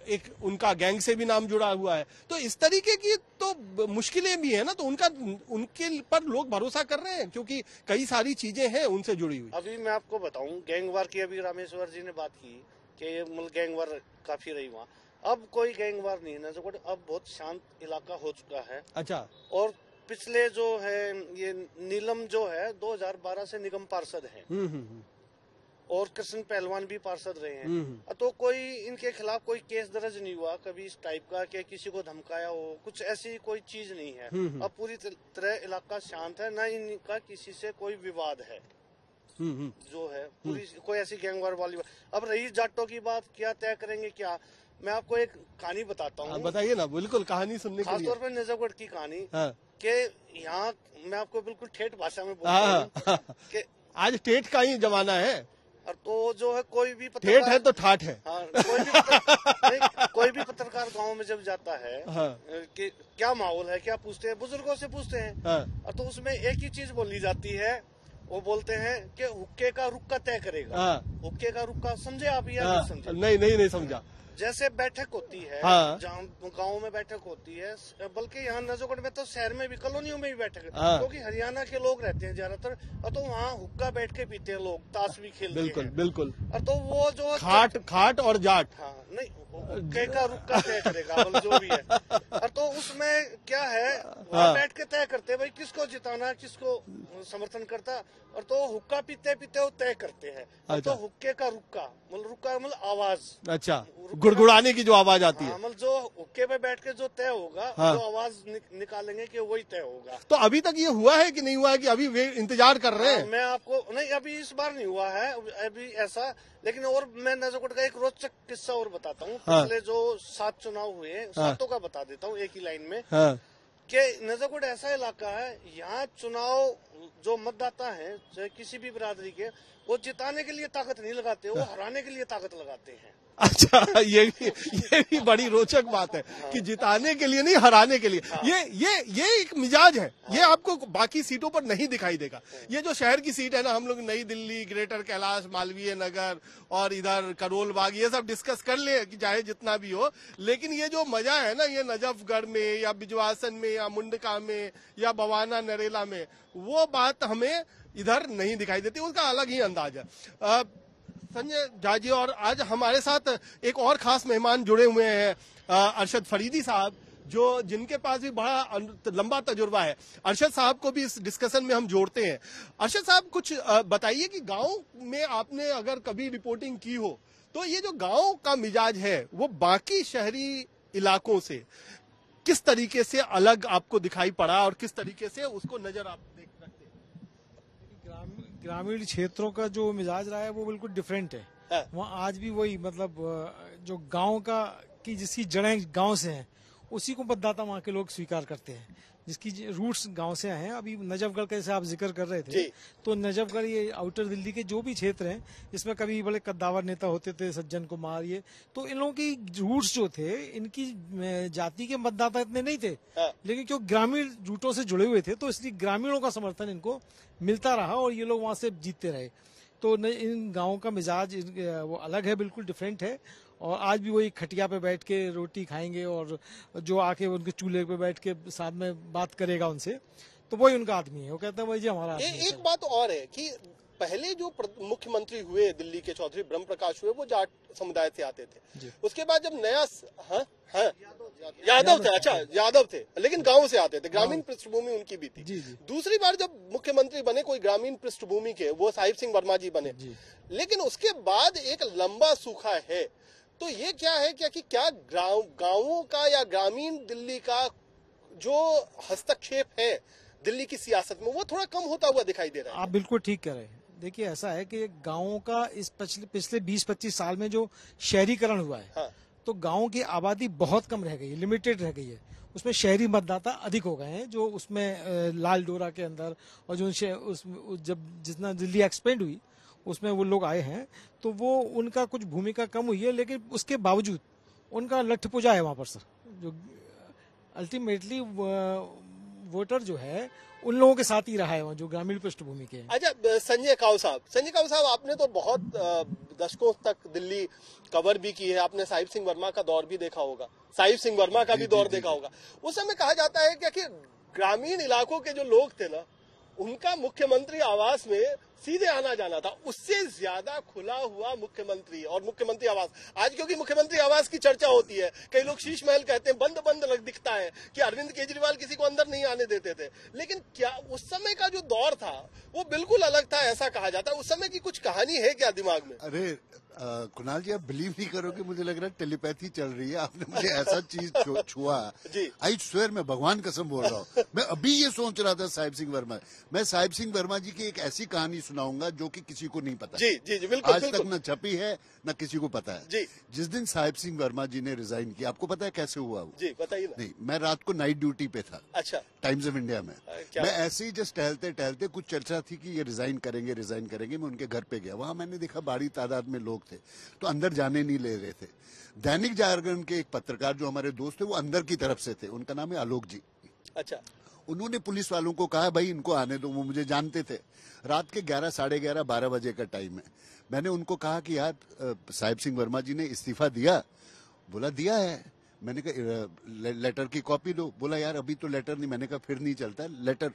एक उनका गैंग से भी नाम जुड़ा हुआ है। तो इस तरीके की तो मुश्किलें भी है ना, तो उनके पर लोग भरोसा कर रहे हैं क्योंकि कई सारी चीजें हैं उनसे जुड़ी हुई। अभी मैं आपको बताऊं, गैंगवार की अभी रामेश्वर जी ने बात की कि मतलब गैंगवार काफी रही वहाँ। अब कोई गैंगवार नहीं है नजरगढ़, अब बहुत शांत इलाका हो चुका है। अच्छा। और पिछले जो है ये नीलम जो है 2012 से निगम पार्षद है, और कृष्ण पहलवान भी पार्षद रहे हैं। तो कोई इनके खिलाफ कोई केस दर्ज नहीं हुआ कभी इस टाइप का कि किसी को धमकाया हो, कुछ ऐसी कोई चीज नहीं है। अब पूरी तरह इलाका शांत है, न इनका किसी से कोई विवाद है जो है पूरी, कोई ऐसी गैंगवार वाली। अब रही जाटों की बात, क्या तय करेंगे क्या, मैं आपको एक कहानी बताता हूँ। बताइए ना, बिल्कुल कहानी सुनने के लिए। खासतौर पर नजरगढ़ की कहानी कि यहाँ मैं आपको बिल्कुल ठेठ भाषा में बोलता हूँ कि आज ठेठ का ही जमाना है। और तो जो है कोई भी ठेठ है तो ठाठ है। हाँ, कोई भी पत्रकार गांव में जब जाता है कि क्या माहौल है, क्या पूछते हैं, बुजुर्गों से पूछते हैं। और तो उसमें एक ही चीज बोली जाती है, वो बोलते हैं कि हुक्के का रुक्का तय करेगा। हुक्के का रुक्का समझे आप या नहीं समझे? नहीं समझा। जैसे बैठक होती है, जहाँ गाँव में बैठक होती है, बल्कि यहाँ नजरगढ़ में तो शहर में भी, कॉलोनियों में भी बैठक है, क्योंकि हरियाणा के लोग रहते हैं ज्यादातर। और तो वहाँ हुक्का बैठ के पीते हैं लोग, ताश भी खेलते हैं। बिल्कुल। और तो वो जो खाट और जाट, हाँ नहीं, हुक्के का रुक्का तय करेगा जो भी है। और तो उसमें क्या है, वहाँ बैठ के तय करते हैं भाई किसको जिताना, किसको समर्थन करता। और तो हुक्का पीते पीते वो तय करते हैं। और तो हुक्के का रुक्का मतलब आवाज, अच्छा, गुड़गुड़ाने की जो आवाज आती है, मतलब जो हुक्के पे बैठ के जो तय होगा, जो आवाज निकालेंगे कि वही तय होगा। तो अभी तक ये हुआ है कि नहीं हुआ है, कि अभी वे इंतजार कर रहे हैं? मैं आपको नहीं, अभी इस बार नहीं हुआ है अभी ऐसा। लेकिन और मैं नजरगढ़ का एक रोचक किस्सा और बताता हूँ। पिछले जो 7 चुनाव हुए, 7 का बता देता हूँ एक ही लाइन में। कि नजरगढ़ ऐसा इलाका है, यहाँ चुनाव जो मतदाता हैं चाहे किसी भी बिरादरी के, वो जिताने के लिए ताकत नहीं लगाते, वो हराने के लिए ताकत लगाते हैं। अच्छा, ये भी बड़ी रोचक बात है कि जिताने के लिए नहीं, हराने के लिए। ये एक मिजाज है, ये आपको बाकी सीटों पर नहीं दिखाई देगा। ये जो शहर की सीट है ना, हम लोग नई दिल्ली, ग्रेटर कैलाश, मालवीय नगर और इधर करोल बाग, ये सब डिस्कस कर ले कि चाहे जितना भी हो, लेकिन ये जो मजा है ना, ये नजफगढ़ में या बिजवासन में या मुंडका में या बवाना नरेला में, वो बात हमें इधर नहीं दिखाई देती, उसका अलग ही अंदाज है। संजय झा जी, और आज हमारे साथ एक और खास मेहमान जुड़े हुए हैं, अरशद फरीदी साहब, जो जिनके पास भी बड़ा लंबा तजुर्बा है। अरशद साहब को भी इस डिस्कशन में हम जोड़ते हैं। अरशद साहब, कुछ बताइए कि गांव में आपने अगर कभी रिपोर्टिंग की हो तो ये जो गांव का मिजाज है वो बाकी शहरी इलाकों से किस तरीके से अलग आपको दिखाई पड़ा और किस तरीके से उसको नजर आप देख सकते हैं? ग्रामीण क्षेत्रों का जो मिजाज रहा है वो बिल्कुल डिफरेंट है। वहाँ आज भी वही मतलब जो गांव का की जिसकी जड़ें गांव से हैं उसी को मतदाता वहाँ के लोग स्वीकार करते हैं, जिसकी रूट्स गांव से हैं। अभी नजफगढ़ का जैसे आप जिक्र कर रहे थे, तो नजफगढ़ ये आउटर दिल्ली के जो भी क्षेत्र हैं इसमें कभी बड़े कद्दावर नेता होते थे, सज्जन कुमार, ये तो इन लोगों की रूट्स जो थे, इनकी जाति के मतदाता इतने नहीं थे, लेकिन क्यों ग्रामीण रूटों से जुड़े हुए थे तो इसलिए ग्रामीणों का समर्थन इनको मिलता रहा और ये लोग वहां से जीतते रहे। तो इन गाँव का मिजाज वो अलग है, बिल्कुल डिफरेंट है। और आज भी वही खटिया पे बैठ के रोटी खाएंगे और जो आके उनके चूल्हे पे बैठ के साथ में बात करेगा उनसे, तो वही उनका आदमी है। वो कहता है वही जी हमारा आदमी है। एक बात और है कि पहले जो मुख्यमंत्री हुए दिल्ली के, चौधरी ब्रह्म प्रकाश हुए, वो जाट समुदाय से आते थे। उसके बाद जब नया यादव थे, अच्छा यादव थे, लेकिन गांव से आते थे, ग्रामीण पृष्ठभूमि उनकी भी थी। दूसरी बार जब मुख्यमंत्री बने कोई ग्रामीण पृष्ठभूमि के, वो साहिब सिंह वर्मा जी बने। लेकिन उसके बाद एक लंबा सूखा है। तो ये क्या है कि क्या गांवों का या ग्रामीण दिल्ली का जो हस्तक्षेप है दिल्ली की सियासत में वो थोड़ा कम होता हुआ दिखाई दे रहा है? आप बिल्कुल ठीक कह रहे हैं। देखिए ऐसा है कि गांवों का इस पिछले 20-25 साल में जो शहरीकरण हुआ है, तो गांवों की आबादी बहुत कम रह गई है, लिमिटेड रह गई है। उसमें शहरी मतदाता अधिक हो गए हैं, जो उसमें लाल डोरा के अंदर और जो जब जितना दिल्ली एक्सपेंड हुई उसमें वो लोग आए हैं, तो वो उनका कुछ भूमिका कम हुई है, लेकिन उसके बावजूद उनका लठपुजा है वहां पर सर। जो अल्टीमेटली वोटर जो है उन लोगों के साथ ही रहा है, जो ग्रामीण पृष्ठभूमि के हैं। अच्छा, संजय काऊ साहब, आपने तो बहुत दशकों तक दिल्ली कवर भी की है। आपने साहिब सिंह वर्मा का दौर भी देखा होगा, साहिब सिंह वर्मा का भी दौर देखा होगा। उस समय कहा जाता है कि ग्रामीण इलाकों के जो लोग थे ना, उनका मुख्यमंत्री आवास में सीधे आना जाना था। उससे ज्यादा खुला हुआ मुख्यमंत्री और मुख्यमंत्री आवास, आज क्योंकि मुख्यमंत्री आवास की चर्चा होती है, कई लोग शीश महल कहते हैं, बंद दिखता है कि अरविंद केजरीवाल किसी को अंदर नहीं आने देते थे। लेकिन क्या उस समय का जो दौर था वो बिल्कुल अलग था, ऐसा कहा जाता है। उस समय की कुछ कहानी है क्या दिमाग में? अरे कुणाल जी, आप बिलीव नहीं करोगे, मुझे लग रहा है टेलीपैथी चल रही है। आपने मुझे ऐसा चीज छुआ, आई स्वेयर, मैं भगवान कसम बोल रहा हूँ। मैं अभी ये सोच रहा था साहिब सिंह वर्मा, मैं साहिब सिंह वर्मा जी की एक ऐसी कहानी सुनाऊंगा जो कि किसी को नहीं पता। जी, बिल्कुल, आज तक न छपी है न किसी को पता है। जिस दिन साहिब सिंह वर्मा जी ने रिजाइन किया, आपको पता है कैसे हुआ वो? जी बताइए ना। नहीं, मैं रात को नाइट ड्यूटी पे था। अच्छा। टाइम्स ऑफ इंडिया में। मैं ऐसे ही जस्ट टहलते कुछ चर्चा थी कि ये रिजाइन करेंगे। मैं उनके घर पे गया, वहां मैंने देखा बड़ी तादाद में लोग थे, तो अंदर जाने नहीं ले रहे थे। दैनिक जागरण के एक पत्रकार जो हमारे दोस्त थे, वो अंदर की तरफ से थे, उनका नाम है आलोक जी। अच्छा। उन्होंने पुलिस वालों को कहा भाई इनको आने दो, वो मुझे जानते थे। रात के 11, साढ़े 11, 12 बजे का टाइम है। मैंने उनको कहा कि यार साहिब सिंह वर्मा जी ने इस्तीफा दिया? बोला दिया है। मैंने कहा लेटर की कॉपी दो। बोला यार अभी तो लेटर नहीं। मैंने कहा फिर नहीं चलता लेटर।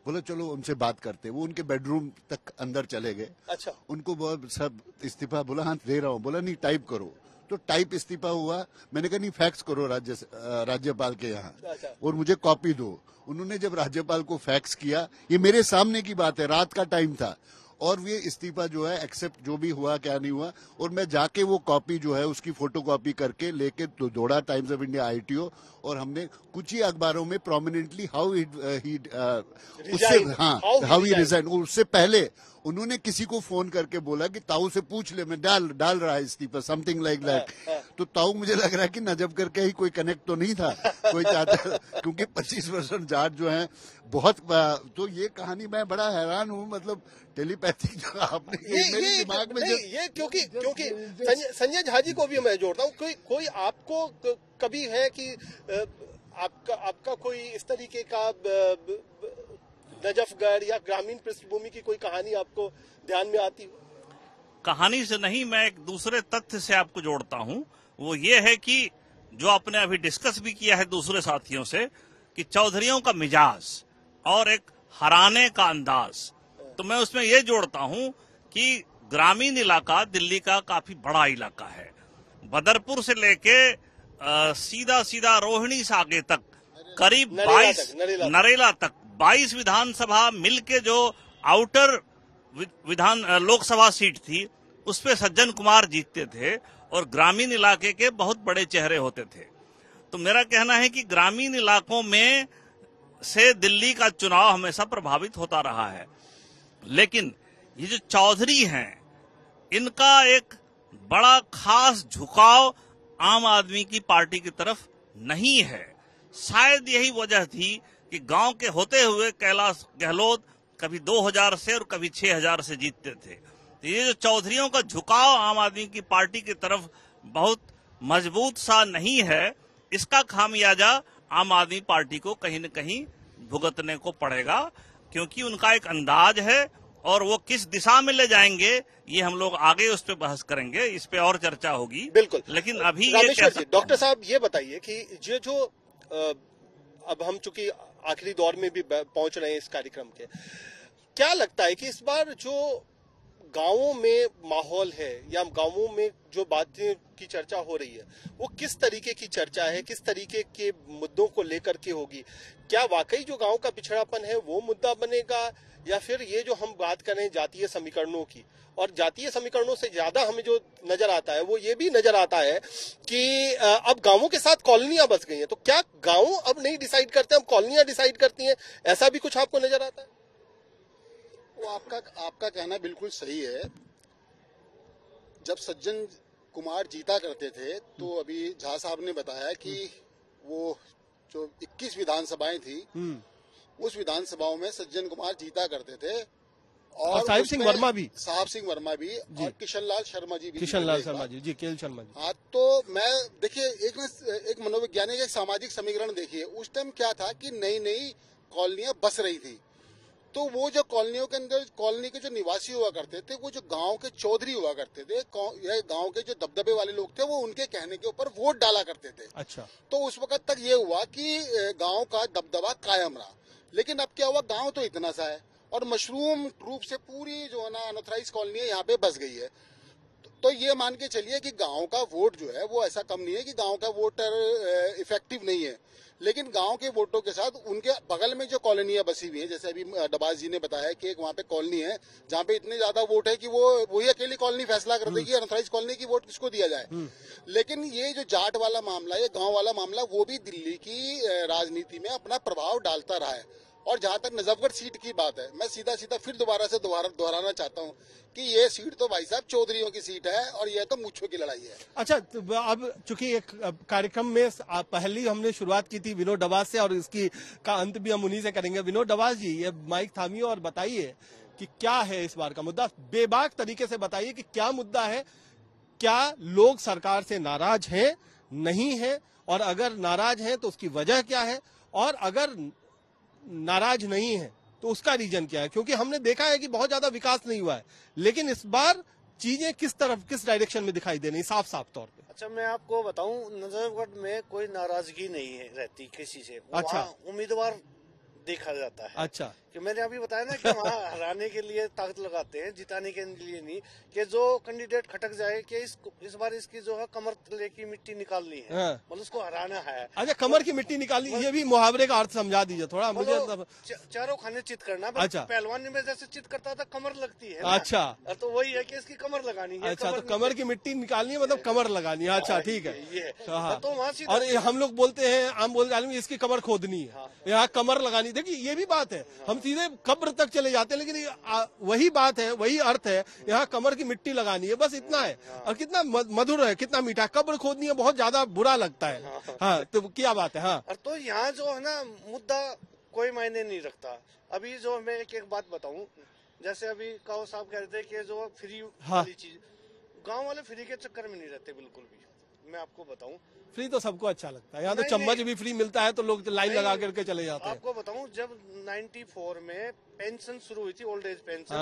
बोला चलो उनसे बात करते। वो उनके बेडरूम तक अंदर चले गए। अच्छा। उनको सब इस्तीफा, बोला हाँ दे रहा हूँ। बोला नहीं टाइप करो। तो टाइप इस्तीफा हुआ। मैंने कहा नहीं फैक्स करो राज्यपाल के यहाँ। अच्छा। और मुझे कॉपी दो। उन्होंने जब राज्यपाल को फैक्स किया, ये मेरे सामने की बात है, रात का टाइम था, और ये इस्तीफा जो है एक्सेप्ट जो भी हुआ क्या नहीं हुआ, और मैं जाके वो कॉपी जो है उसकी फोटोकॉपी करके लेके दौड़ा टाइम्स ऑफ इंडिया ITO, और हमने कुछ ही अखबारों में प्रोमिनेंटली हाउ ही रिजाइन। उससे पहले उन्होंने किसी को फोन करके बोला कि ताऊ से पूछ ले, मैं डाल रहा है इस्तीफा, समथिंग लाइक दैट। तो ताऊ मुझे लग रहा है कि नजफगढ़ के ही कोई कनेक्ट तो नहीं था कोई चाहता, क्योंकि 25% जाट जो हैं बहुत। तो ये कहानी मैं बड़ा हैरान हूँ, मतलब टेलीपैथिक जो आपने मेरे दिमाग में ये क्योंकि संजय झा जी को भी मैं जोड़ता हूँ। कोई आपको कभी है कि आपका कोई इस तरीके का नजफगढ़ या ग्रामीण पृष्ठभूमि की कोई कहानी आपको ध्यान में आती हो? कहानी से नहीं, मैं एक दूसरे तथ्य से आपको जोड़ता हूं। वो ये है कि जो आपने अभी डिस्कस भी किया है दूसरे साथियों से, कि चौधरियों का मिजाज और एक हराने का अंदाज, तो मैं उसमें ये जोड़ता हूं कि ग्रामीण इलाका दिल्ली का काफी बड़ा इलाका है। बदरपुर से लेके सीधा सीधा रोहिणी सागे तक करीब 22 नरेला तक 22 विधानसभा मिलके जो आउटर लोकसभा सीट थी उस पे सज्जन कुमार जीतते थे और ग्रामीण इलाके के बहुत बड़े चेहरे होते थे। तो मेरा कहना है कि ग्रामीण इलाकों में से दिल्ली का चुनाव हमेशा प्रभावित होता रहा है, लेकिन ये जो चौधरी हैं इनका एक बड़ा खास झुकाव आम आदमी की पार्टी की तरफ नहीं है। शायद यही वजह थी कि गांव के होते हुए कैलाश गहलोत कभी 2000 से और कभी 6000 से जीतते थे। तो ये जो चौधरियों का झुकाव आम आदमी की पार्टी की तरफ बहुत मजबूत सा नहीं है, इसका खामियाजा आम आदमी पार्टी को कहीं न कहीं भुगतने को पड़ेगा, क्योंकि उनका एक अंदाज है और वो किस दिशा में ले जाएंगे ये हम लोग आगे उस पर बहस करेंगे, इस पे और चर्चा होगी। बिल्कुल, लेकिन अभी डॉक्टर साहब ये बताइए कि ये जो अब हम चूंकि आखिरी दौर में भी पहुंच रहे हैं इस कार्यक्रम के, क्या लगता है कि इस बार जो गांवों में माहौल है या गांवों में जो बातें की चर्चा हो रही है वो किस तरीके की चर्चा है, किस तरीके के मुद्दों को लेकर के होगी? क्या वाकई जो गांव का पिछड़ापन है वो मुद्दा बनेगा, या फिर ये जो हम बात कर रहे हैं जातीय समीकरणों की, और जातीय समीकरणों से ज्यादा हमें जो नजर आता है वो ये भी नजर आता है कि अब गांवों के साथ कॉलोनियां बस गई हैं, तो क्या गांव अब नहीं डिसाइड करते, अब कॉलोनियां डिसाइड करती हैं? ऐसा भी कुछ आपको नजर आता है? वो आपका कहना बिल्कुल सही है। जब सज्जन कुमार जीता करते थे तो अभी झा साहब ने बताया कि वो जो 21 विधानसभाएं थी उस विधानसभाओं में सज्जन कुमार जीता करते थे, और साहिब सिंह वर्मा भी और किशन शर्मा जी केएल शर्मा जी। हाँ, तो मैं देखिए एक मनोवैज्ञानिक एक सामाजिक समीकरण देखिए, उस टाइम क्या था कि नई नई कॉलोनियां बस रही थी, तो वो जो कॉलोनियों के अंदर कॉलोनी के जो निवासी हुआ करते थे वो जो गांव के चौधरी हुआ करते थे या गांव के जो दबदबे वाले लोग थे वो उनके कहने के ऊपर वोट डाला करते थे। अच्छा, तो उस वक्त तक ये हुआ कि गांव का दबदबा कायम रहा, लेकिन अब क्या हुआ, गांव तो इतना सा है और मशरूम रूप से पूरी जो है ना अनऑथराइज कॉलोनी यहाँ पे बस गई है। तो ये मान के चलिए कि गांव का वोट जो है वो ऐसा कम नहीं है कि गांव का वोटर इफेक्टिव नहीं है, लेकिन गांव के वोटों के साथ उनके बगल में जो कॉलोनियां बसी हुई हैं, जैसे अभी डबास जी ने बताया कि एक वहाँ पे कॉलोनी है जहाँ पे इतने ज्यादा वोट है कि वो वही अकेली कॉलोनी फैसला कर देगी अनऑथराइज कॉलोनी की वोट किसको दिया जाए। लेकिन ये जो जाट वाला मामला, ये गाँव वाला मामला, वो भी दिल्ली की राजनीति में अपना प्रभाव डालता रहा है। और जहां तक नजफगढ़ सीट की बात है, मैं सीधा फिर दोहराना चाहता हूं कि ये सीट तो भाई साहब चौधरियों की सीट है और ये तो मुच्छों की लड़ाई है। अच्छा, तो अब चूंकि एक कार्यक्रम में पहली हमने शुरुआत की थी विनोद डबास से और इसकी का अंत भी हम उन्हीं से करेंगे। विनोद डबास जी, ये माइक थामिए और बताइए कि क्या है इस बार का मुद्दा, बेबाक तरीके से बताइए कि क्या मुद्दा है, क्या लोग सरकार से नाराज हैं, नहीं है, और अगर नाराज हैं तो उसकी वजह क्या है, और अगर नाराज नहीं है तो उसका रीजन क्या है? क्योंकि हमने देखा है कि बहुत ज्यादा विकास नहीं हुआ है, लेकिन इस बार चीजें किस डायरेक्शन में दिखाई दे रही साफ तौर पे। अच्छा, मैं आपको बताऊं, नजफगढ़ में कोई नाराजगी नहीं है रहती किसी से। अच्छा, उम्मीदवार देखा जाता है। अच्छा, कि मैंने अभी बताया ना कि वहाँ हराने के लिए ताकत लगाते हैं, जिताने के लिए नहीं, कि जो कैंडिडेट खटक जाए कि इस बार इसकी जो है कमर तले की मिट्टी निकालनी है, मतलब उसको हराना है। अच्छा, कमर की मिट्टी निकालनी, ये भी मुहावरे का अर्थ समझा दीजिए थोड़ा मुझे। चारों खाने चित करना। अच्छा, पहलवानी में जैसे चित करता था कमर लगती है। अच्छा, तो वही है कि इसकी कमर लगानी है। अच्छा, तो कमर की मिट्टी निकालनी है मतलब कमर लगानी है। अच्छा, ठीक है। तो और हम लोग बोलते हैं आम बोलचाल में इसकी कमर खोदनी है, यहाँ कमर लगानी। देखिए ये भी बात है, हम सीधे कब्र तक चले जाते हैं, लेकिन वही बात है, वही अर्थ है, यहाँ कमर की मिट्टी लगानी है, बस इतना है। और कितना मधुर है, कितना मीठा। कब्र खोदनी है बहुत ज्यादा बुरा लगता है। हाँ, तो क्या बात है। हाँ, तो यहाँ जो है ना मुद्दा कोई मायने नहीं रखता। अभी जो मैं एक बात बताऊं, जैसे अभी काओ साहब कह रहे थे कि जो फ्री वाली चीज, गाँव वाले फ्री के चक्कर में नहीं रहते बिल्कुल भी। मैं आपको बताऊं, फ्री तो सबको अच्छा लगता है, यहाँ तो चम्मच भी फ्री मिलता है तो लोग लाइन लगा करके चले जाते हैं। आपको बताऊं, जब 94 में पेंशन शुरू हुई थी, ओल्ड एज पेंशन,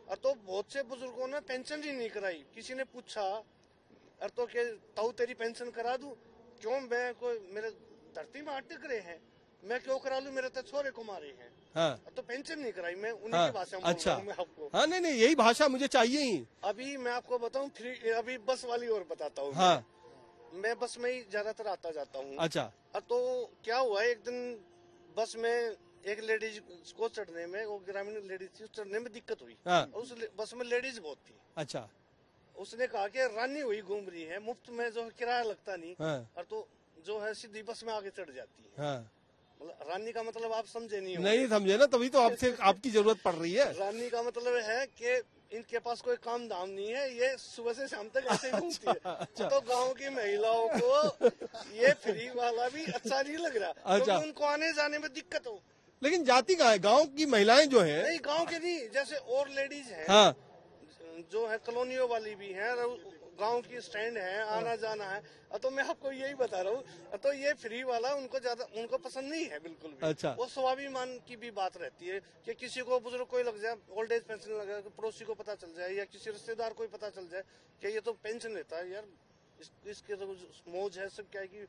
और तो बहुत से बुजुर्गों ने पेंशन ही नहीं कराई। किसी ने पूछा और तो के ताऊ तेरी पेंशन करा दूं, क्यों, मैं कोई मेरे धरती में अटक रहे हैं, मैं क्यों करा लूं, मेरे तो छोरे को मारे हैं। हाँ, तो पेंशन नहीं कराई। मैं उन्हीं की भाषा में अच्छा, मैं आपको। हाँ, नहीं यही भाषा मुझे चाहिए ही। अभी मैं आपको बताऊं, फ्री अभी बस वाली और बताता हूँ। हाँ, मैं बस में ही ज्यादातर आता जाता हूँ। अच्छा। तो क्या हुआ, एक दिन बस में एक लेडीज को चढ़ने में, वो ग्रामीण लेडीज थी, चढ़ने में दिक्कत हुई। हाँ। और उस बस में लेडीज बहुत थी। अच्छा। उसने कहा कि रानी हुई घूम रही है, मुफ्त में जो किराया लगता नहीं। हाँ। और तो जो है सीधी बस में आगे चढ़ जाती है। हाँ। मतलब रानी का मतलब आप समझे नहीं समझे ना, तभी तो आपसे आपकी जरूरत पड़ रही है। रानी का मतलब है कि इनके पास कोई काम धाम नहीं है, ये सुबह से शाम तक ऐसे ही घूमती है। अच्छा। तो गांव की महिलाओं को ये फ्री वाला भी अच्छा नहीं लग रहा। अच्छा। क्योंकि उनको आने जाने में दिक्कत हो। लेकिन जाती कहाँ है? गांव की महिलाएं जो है। नहीं, गांव के नहीं, जैसे और लेडीज है। हाँ। जो है कॉलोनियों वाली भी है, गांव की स्टैंड है, आना जाना है। तो मैं आपको यही बता रहा हूँ, तो ये फ्री वाला उनको पसंद नहीं है बिल्कुल भी। अच्छा। वो स्वाभिमान की भी बात रहती है कि किसी को बुजुर्ग कोई लग जाए, ओल्ड एज पेंशन लग जाए, पड़ोसी को पता चल जाए या किसी रिश्तेदार को पता चल जाए कि ये तो पेंशन लेता है यार, इसके तो मौज है, सब क्या है कि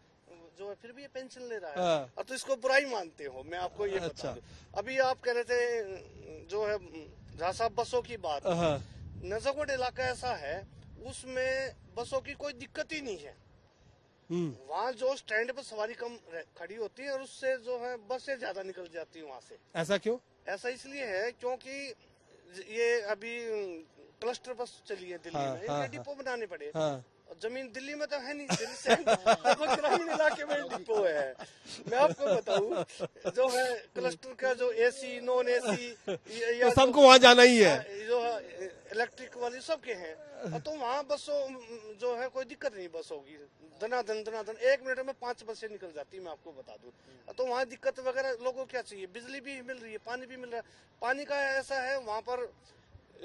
जो है फिर भी ये पेंशन ले रहा है। हाँ। और तो इसको बुराई मानते हो, मैं आपको ये बता दूं। अभी आप कह रहे थे जो है जहाँ साहब बसों की बात, नजफगढ़ इलाका ऐसा है उसमें बसों की कोई दिक्कत ही नहीं है। वहाँ जो स्टैंड पर सवारी कम खड़ी होती है और उससे जो है बसें ज्यादा निकल जाती है वहाँ से। ऐसा क्यों? ऐसा इसलिए है क्योंकि ये अभी क्लस्टर बस चली है दिल्ली में, इनके डिपो बनाने पड़े। जमीन दिल्ली में तो है नहीं, दिल्ली से ग्रामीण इलाके में डिपो है। मैं आपको बताऊं, जो है क्लस्टर का जो एसी नॉन एसी तो सबको वहाँ जाना ही है, जो है इलेक्ट्रिक वाली सबके हैं। तो वहाँ बसों जो है कोई दिक्कत नहीं बसों की, दनादन 1 मिनट में 5 बसें निकल जाती है, मैं आपको बता दूं। तो वहाँ दिक्कत वगैरह लोगों को क्या चाहिए, बिजली भी मिल रही है, पानी भी मिल रहा है। पानी का ऐसा है वहाँ पर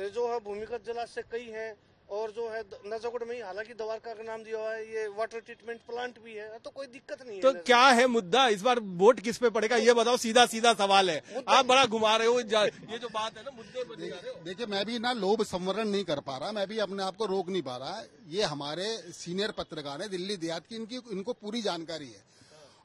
जो है भूमिगत जलाशय कई है, और जो है नजफगढ़ में ही हालांकि द्वारका का नाम दिया हुआ है, ये वाटर ट्रीटमेंट प्लांट भी है। तो कोई दिक्कत नहीं है। तो क्या है मुद्दा इस बार, वोट किस पे पड़ेगा ये बताओ, सीधा सीधा सवाल है। आप बड़ा घुमा रहे हो, ये जो बात है ना मुद्दे पर ले जा रहे हो। देखिए, मैं भी ना लोभ संवरण नहीं कर पा रहा, मैं भी अपने आप को रोक नहीं पा रहा। ये हमारे सीनियर पत्रकार है दिल्ली देहात की, इनको पूरी जानकारी है।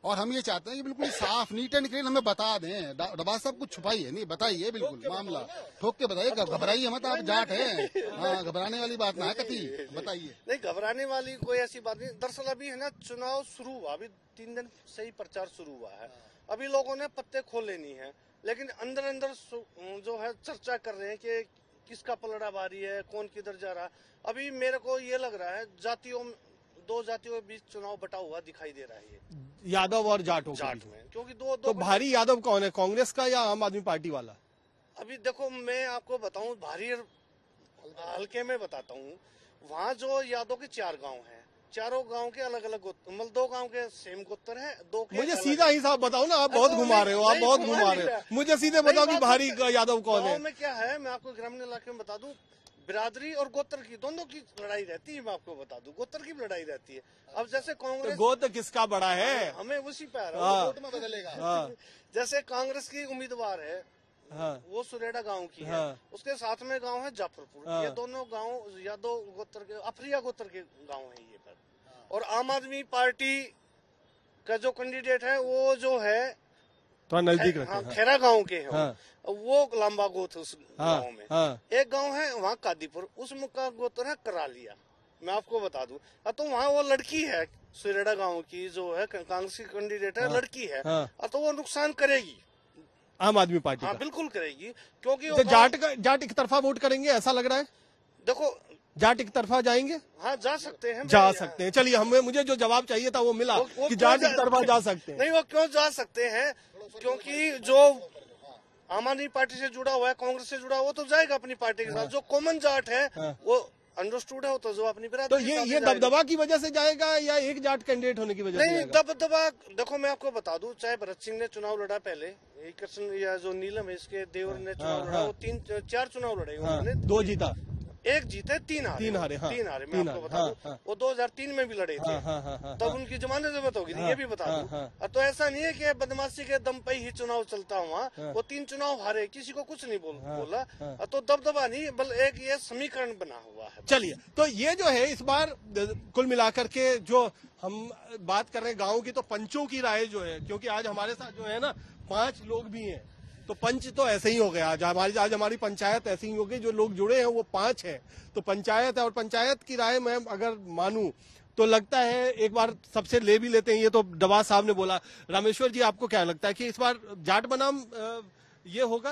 और हम ये चाहते हैं कि बिल्कुल साफ नीट एंड क्लीन हमें बता दें। दबा सब कुछ छुपाइए नहीं, बताइए बिल्कुल मामला, ठोक के बताइए, घबराइए मत, आप जाट हैं। हाँ, घबराने वाली बात ना है कति, बताइए। नहीं, घबराने वाली कोई ऐसी बात नहीं। दरअसल अभी है ना चुनाव शुरू हुआ, अभी 3 दिन से ही प्रचार शुरू हुआ है। अभी लोगों ने पत्ते खोले नहीं है, लेकिन अंदर अंदर जो है चर्चा कर रहे हैं कि किसका पलड़ा भारी है, कौन किधर जा रहा है। अभी मेरे को ये लग रहा है दो जातियों के बीच चुनाव बटा हुआ दिखाई दे रहा है, यादव और जाट में, क्योंकि दो तो भारी यादव कौन है, कांग्रेस का या आम आदमी पार्टी वाला? अभी देखो मैं आपको बताऊं, भारी हल्के में बताता हूं। वहाँ जो यादव के 4 गांव हैं, चारों गांव के अलग अलग मतलब 2 गांव के सेम गोत्र हैं, 2 के मुझे सीधा हिसाब बताओ ना, आप बहुत घुमा रहे हो, आप बहुत घुमा रहे हो। मुझे सीधे बताओ कि भारी यादव कौन है। में क्या है, मैं आपको ग्रामीण इलाके में बता दूं, बिरादरी और गोत्र की दोनों की लड़ाई रहती है। मैं आपको बता दूं, गोत्र की लड़ाई रहती है। अब जैसे कांग्रेस, तो गोत्र किसका बड़ा है, हमें उसी पे आ रहा है, वोट में बदलेगा। जैसे कांग्रेस की उम्मीदवार है, वो सुरेडा गांव की है, उसके साथ में गांव है जाफरपुर। ये दोनों गांव यादव गोत्र के, अफरिया गोत्र के गांव है ये पर। और आम आदमी पार्टी का जो कैंडिडेट है वो जो है तो नजदीक रहते हैं, खेरा गांव के हैं। वो लंबा गोत्र उस गांव में। एक गांव है वहाँ कादीपुर, उसका गोत्र है करालिया। मैं आपको बता दूं, तो वहाँ वो लड़की है सुरेडा गांव की, जो है कांग्रेस की कैंडिडेट है, लड़की है। तो वो नुकसान करेगी आम आदमी पार्टी। हाँ, बिल्कुल करेगी, क्योंकि तो जाट एक तरफा वोट करेंगे ऐसा लग रहा है। देखो, जाट एक तरफा जाएंगे, हाँ जा सकते हैं, जा सकते हैं। चलिए, मुझे जो जवाब चाहिए था वो मिला कि जाट एक तरफा जा सकते हैं। नहीं, वो क्यों जा सकते हैं, क्योंकि जो आम आदमी पार्टी से जुड़ा हुआ है, कांग्रेस से जुड़ा हुआ, वो तो जाएगा अपनी पार्टी के साथ। जो कॉमन जाट है वो अंडरस्टूड है, वो तो जो अपनी तो ये दबदबा की वजह से जाएगा या एक जाट कैंडिडेट होने की वजह से? नहीं, दबदबा देखो मैं आपको बता दूं, चाहे भरत सिंह ने चुनाव लड़ा पहले, कृष्ण या जो नीलम है इसके देवर ने चुनाव लड़ा, वो 4 चुनाव लड़े उन्होंने, 2 जीता, 1 जीते 3 हारे। मैं आपको बता दूं, वो 2003 में भी लड़े थे, तब उनकी जमानत जब्त होगी थी, ये भी बता दूं। तो ऐसा नहीं है कि बदमाशी के दम पे ही चुनाव चलता हुआ, वो 3 चुनाव हारे, किसी को कुछ नहीं बोला। तो दबदबा नहीं, बल एक ये समीकरण बना हुआ है। चलिए, तो ये जो है इस बार कुल मिलाकर के जो हम बात कर रहे हैं गाँव की, तो पंचों की राय जो है, क्योंकि आज हमारे साथ जो है ना 5 लोग भी हैं, तो पंच तो ऐसे ही हो गया। आज हमारी पंचायत ऐसी ही हो गई, जो लोग जुड़े हैं वो 5 हैं। तो पंचायत है, और पंचायत की राय मैं अगर मानूं तो लगता है एक बार सबसे ले भी लेते हैं। ये तो डबास साहब ने बोला। रामेश्वर जी, आपको क्या लगता है कि इस बार जाट बनाम ये होगा,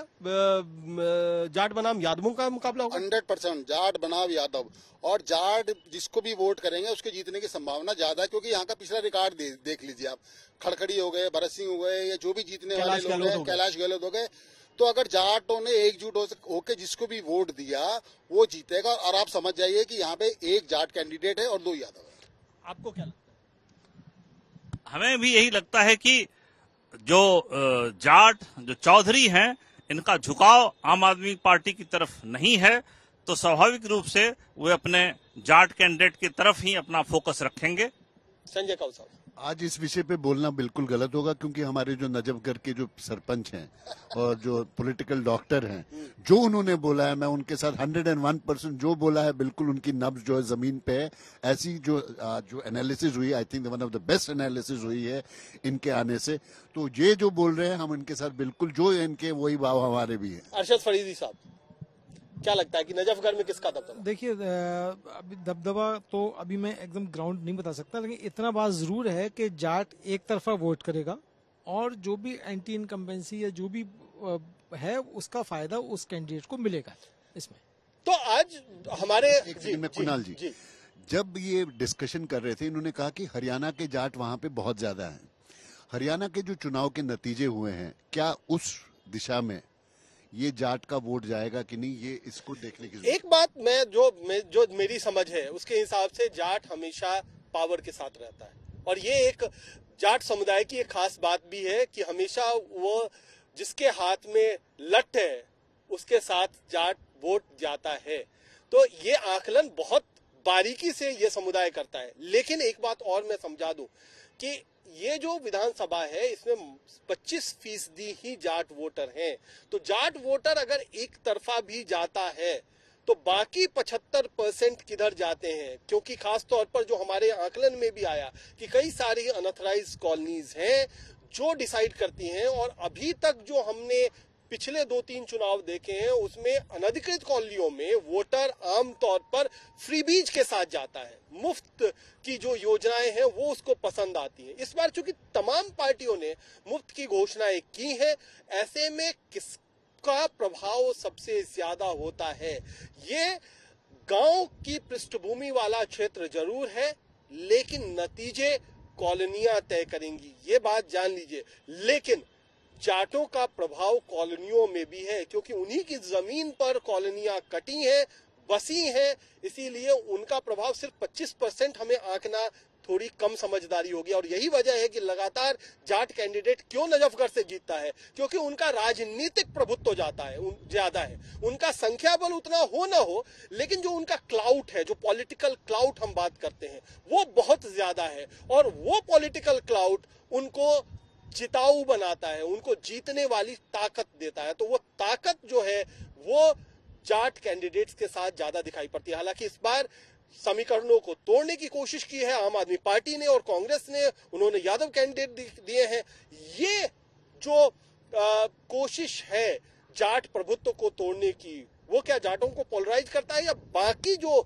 जाट बनाम यादवों का मुकाबला होगा? 100% जाट बनाम यादव, और जाट जिसको भी वोट करेंगे उसके जीतने की संभावना ज्यादा है, क्योंकि यहाँ का पिछला रिकॉर्ड देख लीजिए आप। खड़खड़ी हो गए, भरत सिंह हो गए, या जो भी जीतने वाले लोग हैं, कैलाश गहलोत हो गए। तो अगर जाटों ने एकजुट होकर जिसको भी वोट दिया वो जीतेगा। और आप समझ जाइए कि यहाँ पे एक जाट कैंडिडेट है और 2 यादव है। आपको क्या लगता है? हमें भी यही लगता है कि जो जाट, जो चौधरी हैं, इनका झुकाव आम आदमी पार्टी की तरफ नहीं है, तो स्वाभाविक रूप से वे अपने जाट कैंडिडेट की तरफ ही अपना फोकस रखेंगे। संजय कौल साहब, आज इस विषय पे बोलना बिल्कुल गलत होगा, क्योंकि हमारे जो नजफगढ़ के जो सरपंच हैं और जो पॉलिटिकल डॉक्टर हैं, जो उन्होंने बोला है, मैं उनके साथ 101% जो बोला है बिल्कुल उनकी नब्ज जो है जमीन पे है। ऐसी जो एनालिसिस हुई, I think one of the best analysis हुई है इनके आने से। तो ये जो बोल रहे हैं हम इनके साथ बिल्कुल, जो इनके वही भाव हमारे भी है। अरशद फरीदी साहब, क्या लगता है कि नजफगढ़ में किसका दबदबा? देखिए, अभी दबदबा तो अभी मैं एकदम ग्राउंड नहीं बता सकता, लेकिन इतना बात जरूर है कि जाट एक तरफा वोट करेगा और जो भी एंटी इनकम्बेंसी या जो भी है उसका फायदा उस कैंडिडेट को मिलेगा इसमें। तो आज हमारे कुणाल जी, जब ये डिस्कशन कर रहे थे, इन्होंने कहा कि हरियाणा के जाट वहां पे बहुत ज्यादा हैं। हरियाणा के जो चुनाव के नतीजे हुए हैं, क्या उस दिशा में ये जाट का वोट जाएगा कि नहीं, ये इसको देखने की एक बात जो मेरी समझ है उसके हिसाब से जाट हमेशा पावर के साथ रहता है, और ये एक जाट समुदाय की एक खास बात भी है कि हमेशा वो जिसके हाथ में लठ है उसके साथ जाट वोट जाता है। तो ये आकलन बहुत बारीकी से ये समुदाय करता है। लेकिन एक बात और मैं समझा दूं कि ये जो विधानसभा है इसमें 25% ही जाट वोटर हैं। तो जाट वोटर अगर एक तरफा भी जाता है तो बाकी 75% किधर जाते हैं? क्योंकि खास तौर पर जो हमारे आकलन में भी आया कि कई सारी अनऑथराइज्ड कॉलोनीज हैं जो डिसाइड करती हैं, और अभी तक जो हमने पिछले 2-3 चुनाव देखे हैं उसमें अनधिकृत कॉलोनियों में वोटर आमतौर पर फ्रीबीज के साथ जाता है। मुफ्त की जो योजनाएं हैं वो उसको पसंद आती हैं। इस बार चूंकि तमाम पार्टियों ने मुफ्त की घोषणाएं की हैं, ऐसे में किसका प्रभाव सबसे ज्यादा होता है? ये गांव की पृष्ठभूमि वाला क्षेत्र जरूर है, लेकिन नतीजे कॉलोनियां तय करेंगी, ये बात जान लीजिए। लेकिन जाटों का प्रभाव कॉलोनियों में भी है, क्योंकि उन्हीं की जमीन पर कॉलोनियां कटी हैं, बसी हैं, इसीलिए उनका प्रभाव सिर्फ 25% हमें आंकना थोड़ी कम समझदारी होगी। और यही वजह है कि लगातार जाट कैंडिडेट क्यों नजफगढ़ से जीतता है, क्योंकि उनका राजनीतिक प्रभुत्व ज्यादा है। उनका संख्या बल उतना हो ना हो, लेकिन जो उनका क्लाउट है, जो पॉलिटिकल क्लाउट हम बात करते हैं, वो बहुत ज्यादा है। और वो पॉलिटिकल क्लाउट उनको जिताऊ बनाता है, उनको जीतने वाली ताकत देता है। तो वो ताकत जो है वो जाट कैंडिडेट्स के साथ ज्यादा दिखाई पड़ती है। हालांकि इस बार समीकरणों को तोड़ने की कोशिश की है आम आदमी पार्टी ने और कांग्रेस ने, उन्होंने यादव कैंडिडेट दिए हैं। ये जो कोशिश है जाट प्रभुत्व को तोड़ने की, वो क्या जाटों को पोलराइज करता है या बाकी जो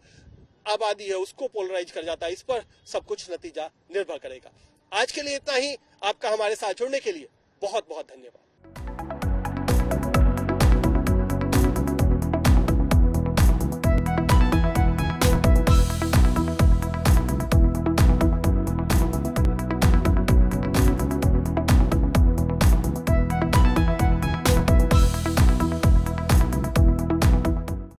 आबादी है उसको पोलराइज कर जाता है? इस पर सब कुछ नतीजा निर्भर करेगा। आज के लिए इतना ही। आपका हमारे साथ जुड़ने के लिए बहुत बहुत धन्यवाद।